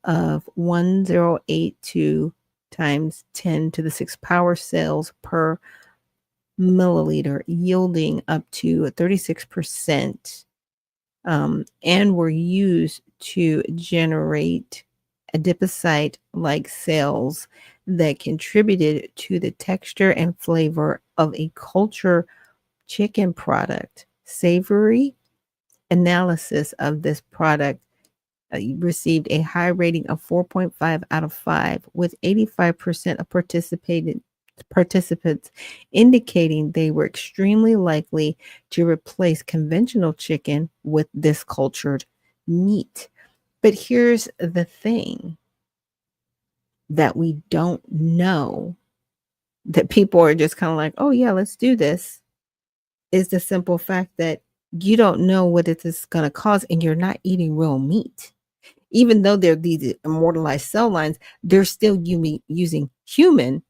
of 1082 times 10 to the 6th power cells per milliliter, yielding up to 36%, and were used to generate adipocyte-like cells that contributed to the texture and flavor of a culture chicken product. Savory analysis of this product received a high rating of 4.5 out of 5, with 85% of participants indicating they were extremely likely to replace conventional chicken with this cultured meat. But here's the thing that we don't know, that people are just kind of like, oh yeah, let's do this, is the simple fact that you don't know what it is going to cause, and you're not eating real meat. Even though they're these immortalized cell lines, they're still using human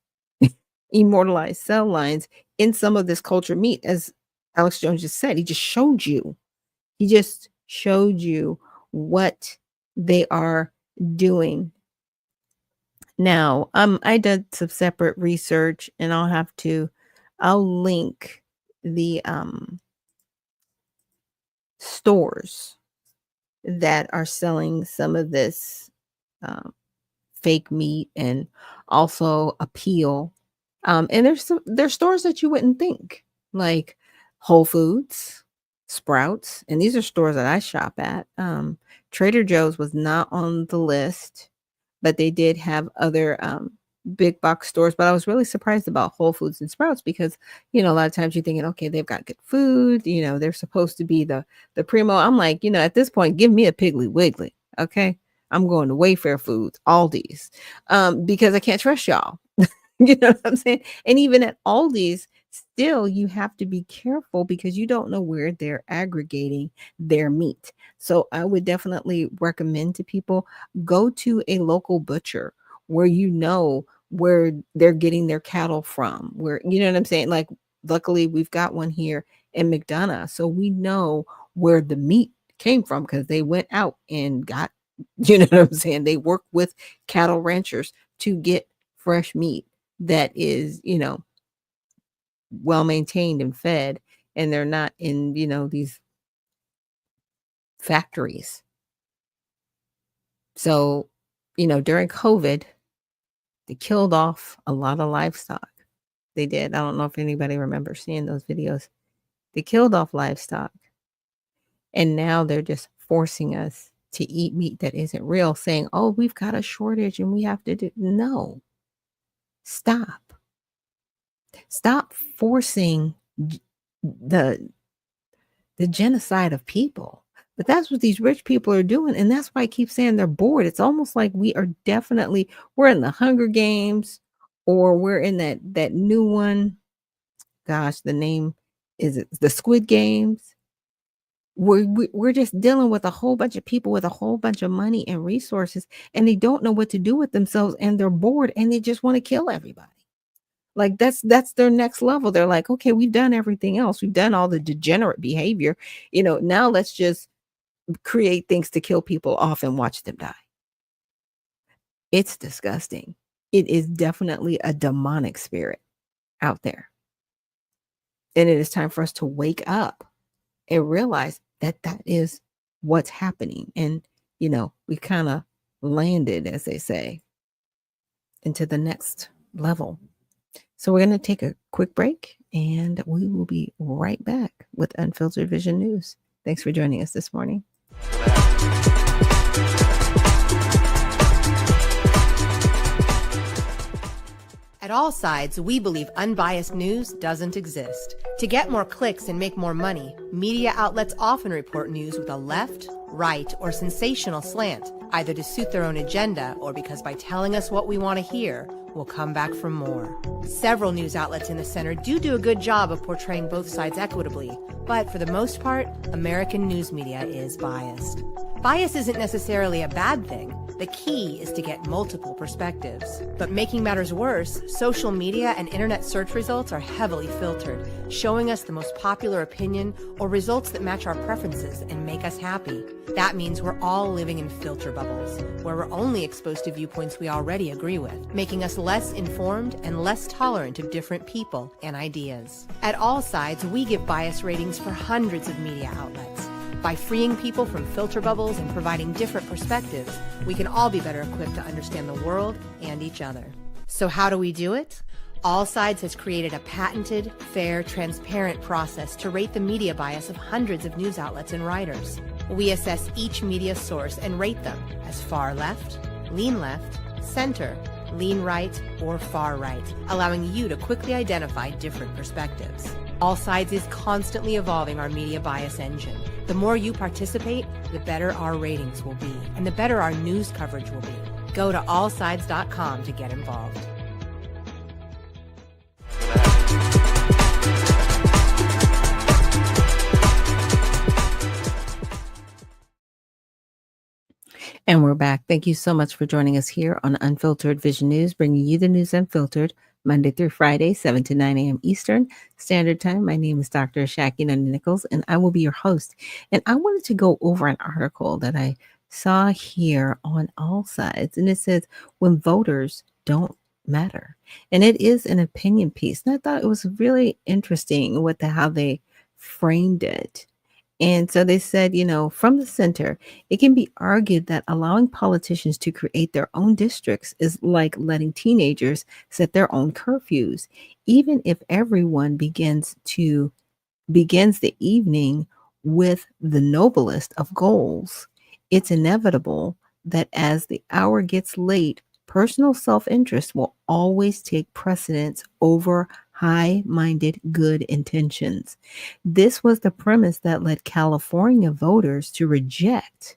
immortalized cell lines in some of this culture meat. As Alex Jones just said, he just showed you what they are doing. Now, I did some separate research, and I'll link the stores that are selling some of this fake meat and also appeal. And there's stores that you wouldn't think, like Whole Foods, Sprouts, and these are stores that I shop at. Trader Joe's was not on the list, but they did have other big box stores. But I was really surprised about Whole Foods and Sprouts because, a lot of times you're thinking, okay, they've got good food. They're supposed to be the primo. I'm like, at this point, give me a Piggly Wiggly. Okay. I'm going to Wayfair Foods, Aldi's, because I can't trust y'all. You know what I'm saying? And even at Aldi's, still you have to be careful because you don't know where they're aggregating their meat. So I would definitely recommend to people, go to a local butcher where where they're getting their cattle from, where, you know what I'm saying? Like, luckily we've got one here in McDonough, so we know where the meat came from because they went out and got, you know what I'm saying? They work with cattle ranchers to get fresh meat that is, well maintained and fed, and they're not in, these factories. So, during COVID, they killed off a lot of livestock. They did. I don't know if anybody remembers seeing those videos. They killed off livestock. And now they're just forcing us to eat meat that isn't real, saying, oh, we've got a shortage and we have to do. No. Stop. Stop forcing the genocide of people. But that's what these rich people are doing. And that's why I keep saying they're bored. It's almost like we're in the Hunger Games, or we're in that new one. Gosh, the name is the Squid Games. We're just dealing with a whole bunch of people with a whole bunch of money and resources, and they don't know what to do with themselves, and they're bored, and they just want to kill everybody. Like, that's their next level. They're like, okay, we've done everything else. We've done all the degenerate behavior. Now let's just create things to kill people off and watch them die. It's disgusting. It is definitely a demonic spirit out there. And it is time for us to wake up and realize that is what's happening. And, we kind of landed, as they say, into the next level. So we're going to take a quick break, and we will be right back with Unfiltered Vision News. Thanks for joining us this morning. At All Sides, we believe unbiased news doesn't exist. To get more clicks and make more money, media outlets often report news with a left, right, or sensational slant, either to suit their own agenda or because by telling us what we want to hear, we'll come back for more. Several news outlets in the center do a good job of portraying both sides equitably, but for the most part, American news media is biased. Bias isn't necessarily a bad thing. The key is to get multiple perspectives. But making matters worse, social media and internet search results are heavily filtered, showing us the most popular opinion or results that match our preferences and make us happy. That means we're all living in filter bubbles, where we're only exposed to viewpoints we already agree with, making us less informed and less tolerant of different people and ideas. At All Sides, we give bias ratings for hundreds of media outlets. By freeing people from filter bubbles and providing different perspectives, we can all be better equipped to understand the world and each other. So how do we do it? All Sides has created a patented, fair, transparent process to rate the media bias of hundreds of news outlets and writers. We assess each media source and rate them as far left, center, lean right, or far right, allowing you to quickly identify different perspectives. All Sides is constantly evolving our media bias engine. The more you participate, the better our ratings will be, and the better our news coverage will be. Go to allsides.com to get involved. And we're back. Thank you so much for joining us here on Unfiltered Vision News, bringing you the news unfiltered, Monday through Friday, 7 to 9 a.m. Eastern Standard Time. My name is Dr. Ashaki Noni Nichols, and I will be your host. And I wanted to go over an article that I saw here on All Sides, and it says, when voters don't matter. And it is an opinion piece. And I thought it was really interesting how they framed it. And so they said, from the center, it can be argued that allowing politicians to create their own districts is like letting teenagers set their own curfews. Even if everyone begins the evening with the noblest of goals, it's inevitable that as the hour gets late, personal self-interest will always take precedence over high-minded good intentions. This was the premise that led California voters to reject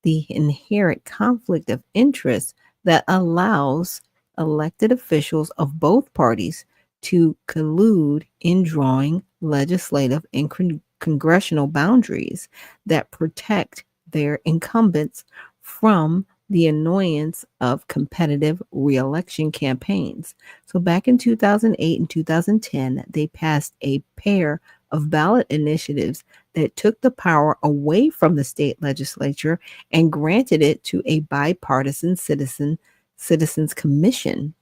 the inherent conflict of interest that allows elected officials of both parties to collude in drawing legislative and congressional boundaries that protect their incumbents from the annoyance of competitive reelection campaigns. So back in 2008 and 2010, they passed a pair of ballot initiatives that took the power away from the state legislature and granted it to a bipartisan citizens commission.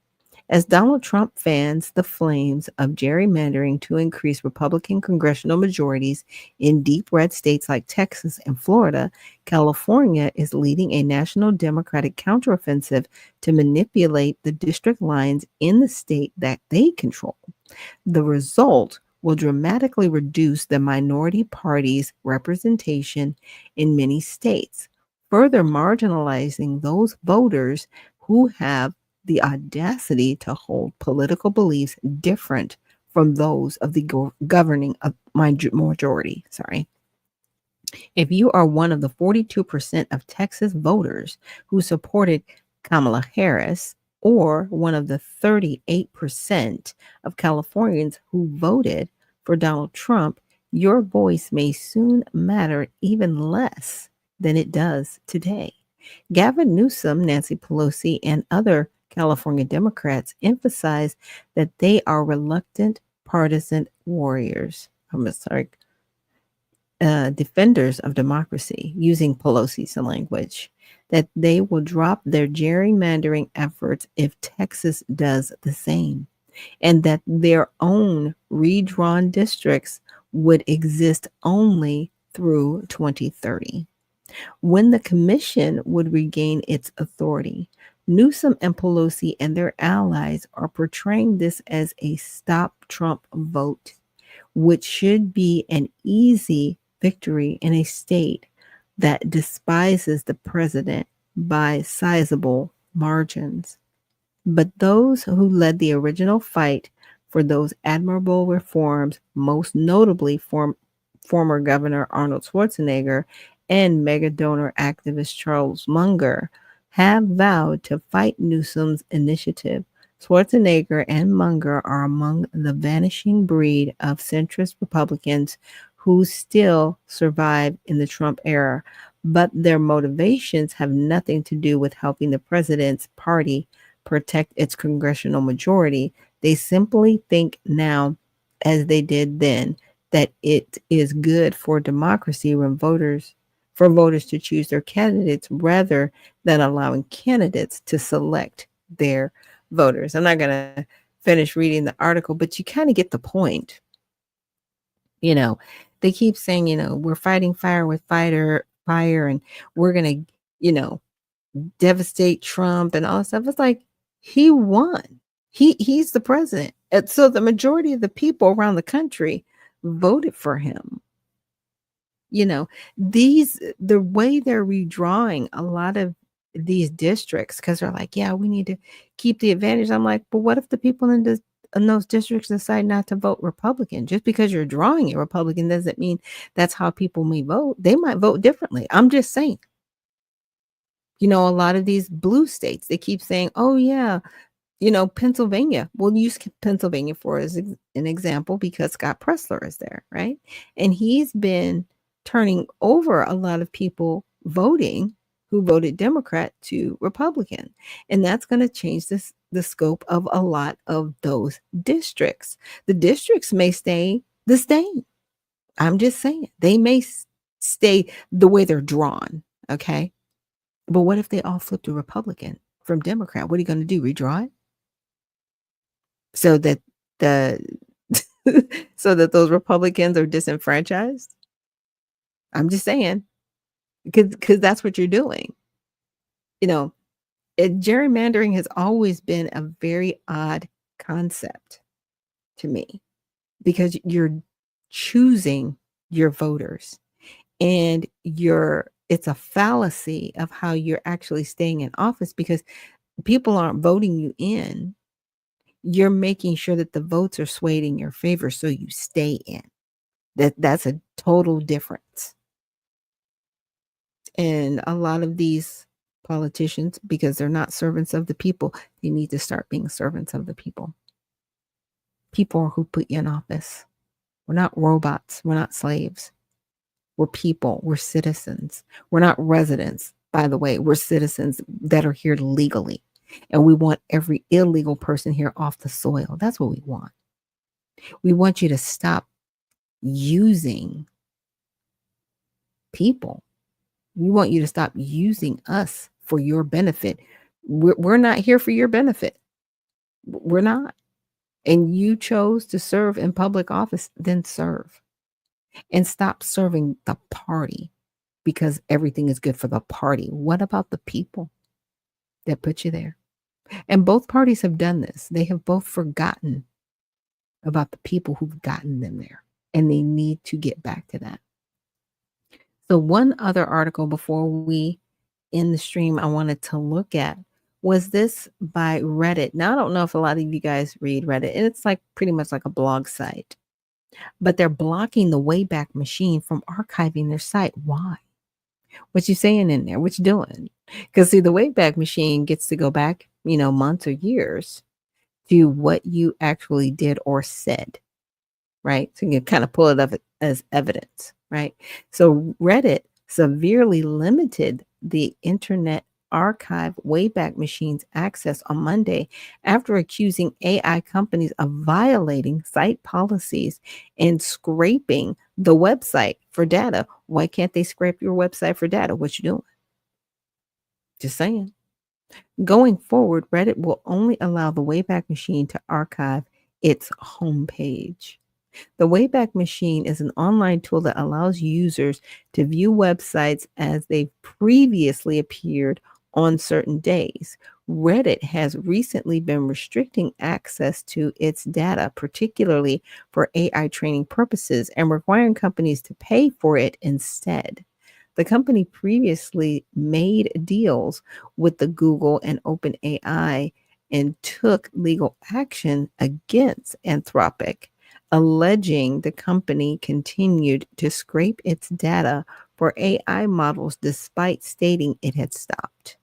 As Donald Trump fans the flames of gerrymandering to increase Republican congressional majorities in deep red states like Texas and Florida, California is leading a national Democratic counteroffensive to manipulate the district lines in the state that they control. The result will dramatically reduce the minority party's representation in many states, further marginalizing those voters who have the audacity to hold political beliefs different from those of the governing majority. If you are one of the 42% of Texas voters who supported Kamala Harris, or one of the 38% of Californians who voted for Donald Trump, your voice may soon matter even less than it does today. Gavin Newsom, Nancy Pelosi, and other California Democrats emphasize that they are reluctant partisan warriors. Defenders of democracy, using Pelosi's language, that they will drop their gerrymandering efforts if Texas does the same, and that their own redrawn districts would exist only through 2030, when the commission would regain its authority. Newsom and Pelosi and their allies are portraying this as a stop Trump vote, which should be an easy victory in a state that despises the president by sizable margins. But those who led the original fight for those admirable reforms, most notably former Governor Arnold Schwarzenegger and mega donor activist Charles Munger, have vowed to fight Newsom's initiative. Schwarzenegger and Munger are among the vanishing breed of centrist Republicans who still survive in the Trump era, but their motivations have nothing to do with helping the president's party protect its congressional majority. They simply think now, as they did then, that it is good for democracy when voters to choose their candidates rather than allowing candidates to select their voters. I'm not going to finish reading the article, but you kind of get the point. You know, they keep saying, we're fighting fire with fire, and we're going to, devastate Trump and all that stuff. It's like, he won. He's the president. And so the majority of the people around the country voted for him. The way they're redrawing a lot of these districts, because they're like, yeah, we need to keep the advantage. I'm like, but what if the people in those districts decide not to vote Republican? Just because you're drawing it Republican doesn't mean that's how people may vote. They might vote differently. I'm just saying. A lot of these blue states, they keep saying, oh, yeah, Pennsylvania. We'll use Pennsylvania for as an example because Scott Presler is there, right? And he's been turning over a lot of people who voted Democrat to Republican. And that's going to change the scope of a lot of those districts. The districts may stay the same. I'm just saying. They may stay the way they're drawn, okay? But what if they all flip to Republican from Democrat? What are you going to do? Redraw it? So that so that those Republicans are disenfranchised? I'm just saying, because that's what you're doing. Gerrymandering has always been a very odd concept to me, because you're choosing your voters, and it's a fallacy of how you're actually staying in office, because people aren't voting you in. You're making sure that the votes are swayed in your favor so you stay in. That's a total difference. And a lot of these politicians, because they're not servants of the people, they need to start being servants of the people. People are who put you in office. We're not robots. We're not slaves. We're people. We're citizens. We're not residents By the way, we're citizens that are here legally, and we want every illegal person here off the soil. That's what we want. We want you to stop using people. We want you to stop using us for your benefit. We're not here for your benefit. We're not. And you chose to serve in public office, then serve. And stop serving the party because everything is good for the party. What about the people that put you there? And both parties have done this. They have both forgotten about the people who've gotten them there, and they need to get back to that. So one other article before we end the stream I wanted to look at was this by Reddit. Now, I don't know if a lot of you guys read Reddit, and it's like pretty much like a blog site, but they're blocking the Wayback Machine from archiving their site. Why? What you saying in there? What you doing? Because see, the Wayback Machine gets to go back, months or years to what you actually did or said, right? So you can kind of pull it up as evidence, right? So Reddit severely limited the Internet Archive Wayback Machine's access on Monday after accusing AI companies of violating site policies and scraping the website for data. Why can't they scrape your website for data? What you doing? Just saying. Going forward, Reddit will only allow the Wayback Machine to archive its homepage. The Wayback Machine is an online tool that allows users to view websites as they've previously appeared on certain days. Reddit has recently been restricting access to its data, particularly for AI training purposes, and requiring companies to pay for it instead. The company previously made deals with the Google and OpenAI and took legal action against Anthropic, alleging the company continued to scrape its data for AI models despite stating it had stopped.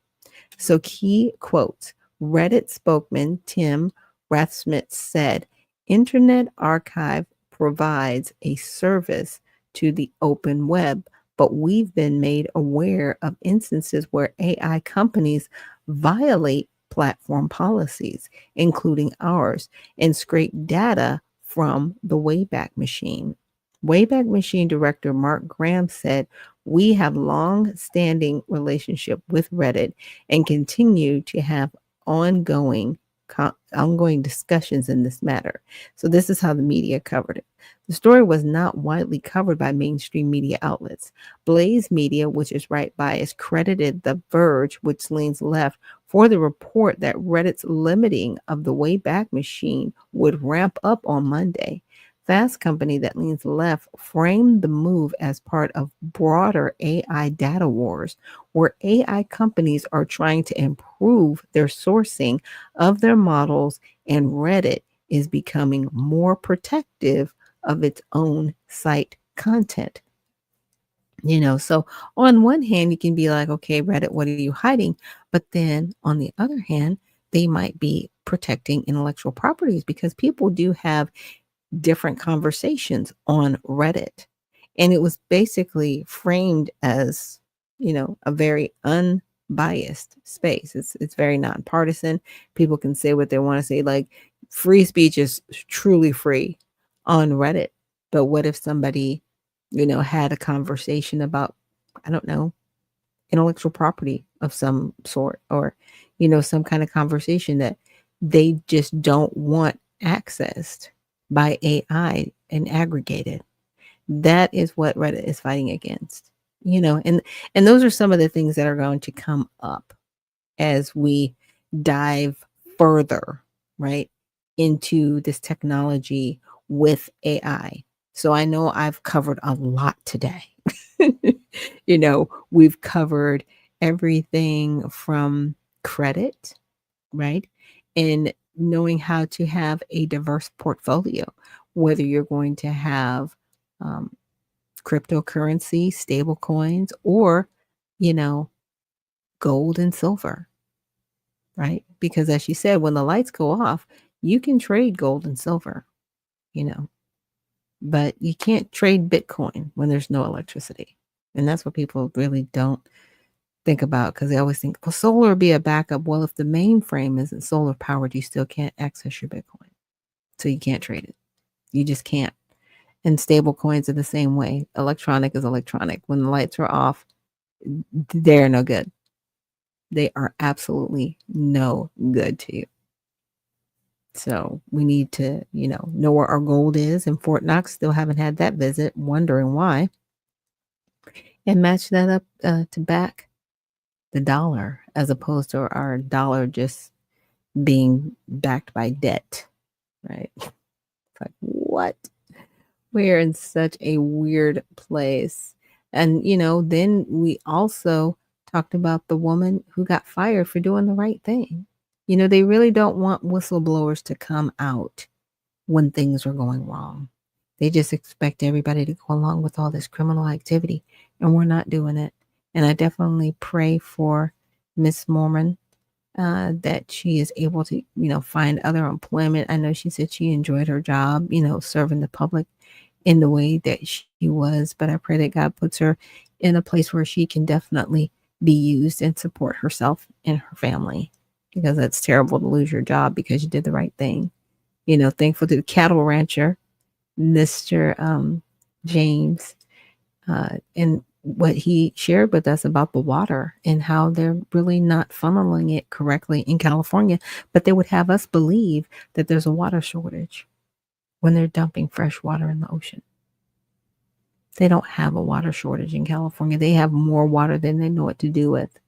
So, key quotes: Reddit spokesman Tim Rathsmith said, Internet Archive provides a service to the open web, but we've been made aware of instances where AI companies violate platform policies, including ours, and scrape data from the Wayback Machine. Wayback Machine director Mark Graham said, we have long-standing relationship with Reddit and continue to have ongoing discussions in this matter. So this is how the media covered it. The story was not widely covered by mainstream media outlets. Blaze Media, which is right bias, credited The Verge, which leans left, for the report that Reddit's limiting of the Wayback Machine would ramp up on Monday. Fast Company, that leans left, framed the move as part of broader AI data wars, where AI companies are trying to improve their sourcing of their models, and Reddit is becoming more protective of its own site content. So on one hand, you can be like, okay, Reddit, what are you hiding? But then on the other hand, they might be protecting intellectual properties because people do have different conversations on Reddit. And it was basically framed as, a very unbiased space. It's very nonpartisan. People can say what they want to say. Like, free speech is truly free on Reddit. But what if somebody, had a conversation about, I don't know, intellectual property of some sort, or, some kind of conversation that they just don't want accessed by AI and aggregated. That is what Reddit is fighting against, and those are some of the things that are going to come up as we dive further, right, into this technology with AI. So I know I've covered a lot today. We've covered everything from credit, right? And knowing how to have a diverse portfolio, whether you're going to have cryptocurrency, stable coins, or, gold and silver, right? Because as she said, when the lights go off, you can trade gold and silver, but you can't trade Bitcoin when there's no electricity. And that's what people really don't think about, because they always think, well, solar would be a backup. Well, if the mainframe isn't solar powered, you still can't access your Bitcoin. So you can't trade it. You just can't. And stable coins are the same way. Electronic is electronic. When the lights are off, they're no good. They are absolutely no good to you. So we need to, know where our gold is. In Fort Knox, still haven't had that visit, wondering why. And match that up to back the dollar, as opposed to our dollar just being backed by debt, right? It's like, what? We're in such a weird place. And, then we also talked about the woman who got fired for doing the right thing. They really don't want whistleblowers to come out when things are going wrong. They just expect everybody to go along with all this criminal activity, and we're not doing it. And I definitely pray for Miss Mormon that she is able to, find other employment. I know she said she enjoyed her job, serving the public in the way that she was, but I pray that God puts her in a place where she can definitely be used and support herself and her family, because that's terrible to lose your job because you did the right thing. Thankful to the cattle rancher, Mr. James, and what he shared with us about the water and how they're really not funneling it correctly in California, but they would have us believe that there's a water shortage when they're dumping fresh water in the ocean. They don't have a water shortage in California. They have more water than they know what to do with,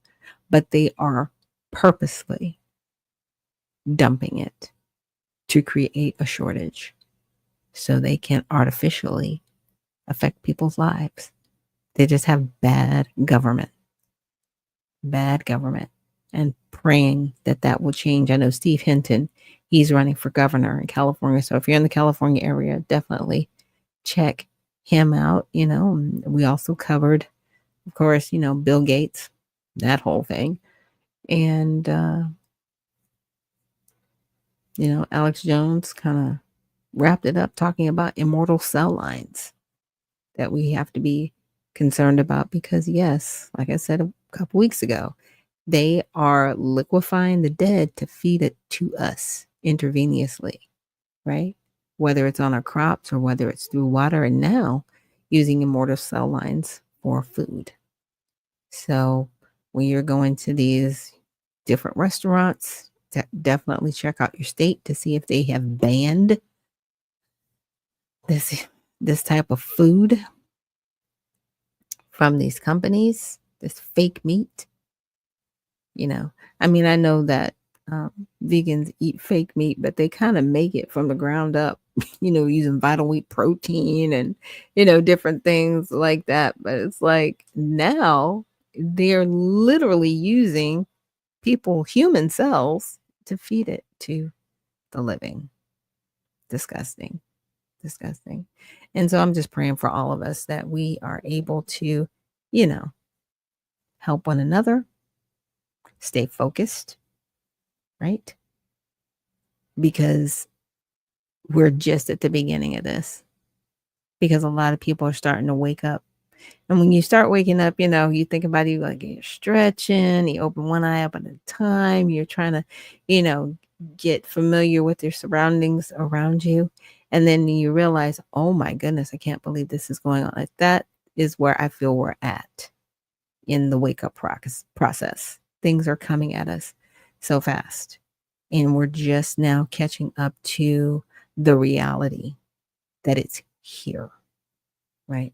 but they are purposely dumping it to create a shortage so they can artificially affect people's lives. They just have bad government, and praying that will change. I know Steve Hinton, he's running for governor in California. So if you're in the California area, definitely check him out. We also covered, of course, Bill Gates, that whole thing. And, Alex Jones kind of wrapped it up talking about immortal cell lines that we have to be concerned about, because yes, like I said a couple weeks ago, they are liquefying the dead to feed it to us intravenously, right? Whether it's on our crops or whether it's through water, and now using immortal cell lines for food. So when you're going to these different restaurants, definitely check out your state to see if they have banned this type of food from these companies, this fake meat. I know that vegans eat fake meat, but they kind of make it from the ground up, using vital wheat protein and, different things like that. But it's like now they're literally using human cells to feed it to the living. Disgusting. And so I'm just praying for all of us that we are able to, help one another, stay focused, right? Because we're just at the beginning of this, because a lot of people are starting to wake up. And when you start waking up, you think about it, you're stretching, you open one eye up at a time, you're trying to, get familiar with your surroundings around you. And then you realize, oh my goodness, I can't believe this is going on. Like, that is where I feel we're at in the wake up process. Things are coming at us so fast, and we're just now catching up to the reality that it's here, right?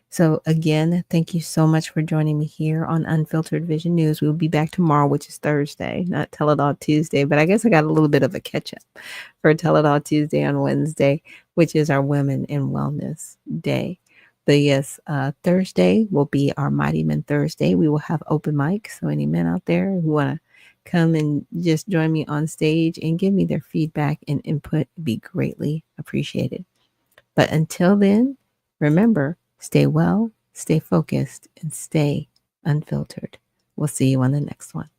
So again, thank you so much for joining me here on Unfiltered Vision News. We'll be back tomorrow, which is Thursday, not Tell It All Tuesday, but I guess I got a little bit of a catch up for Tell It All Tuesday on Wednesday, which is our Women in Wellness Day. But yes, Thursday will be our Mighty Men Thursday. We will have open mic. So any men out there who want to come and just join me on stage and give me their feedback and input, be greatly appreciated. But until then, remember, stay well, stay focused, and stay unfiltered. We'll see you on the next one.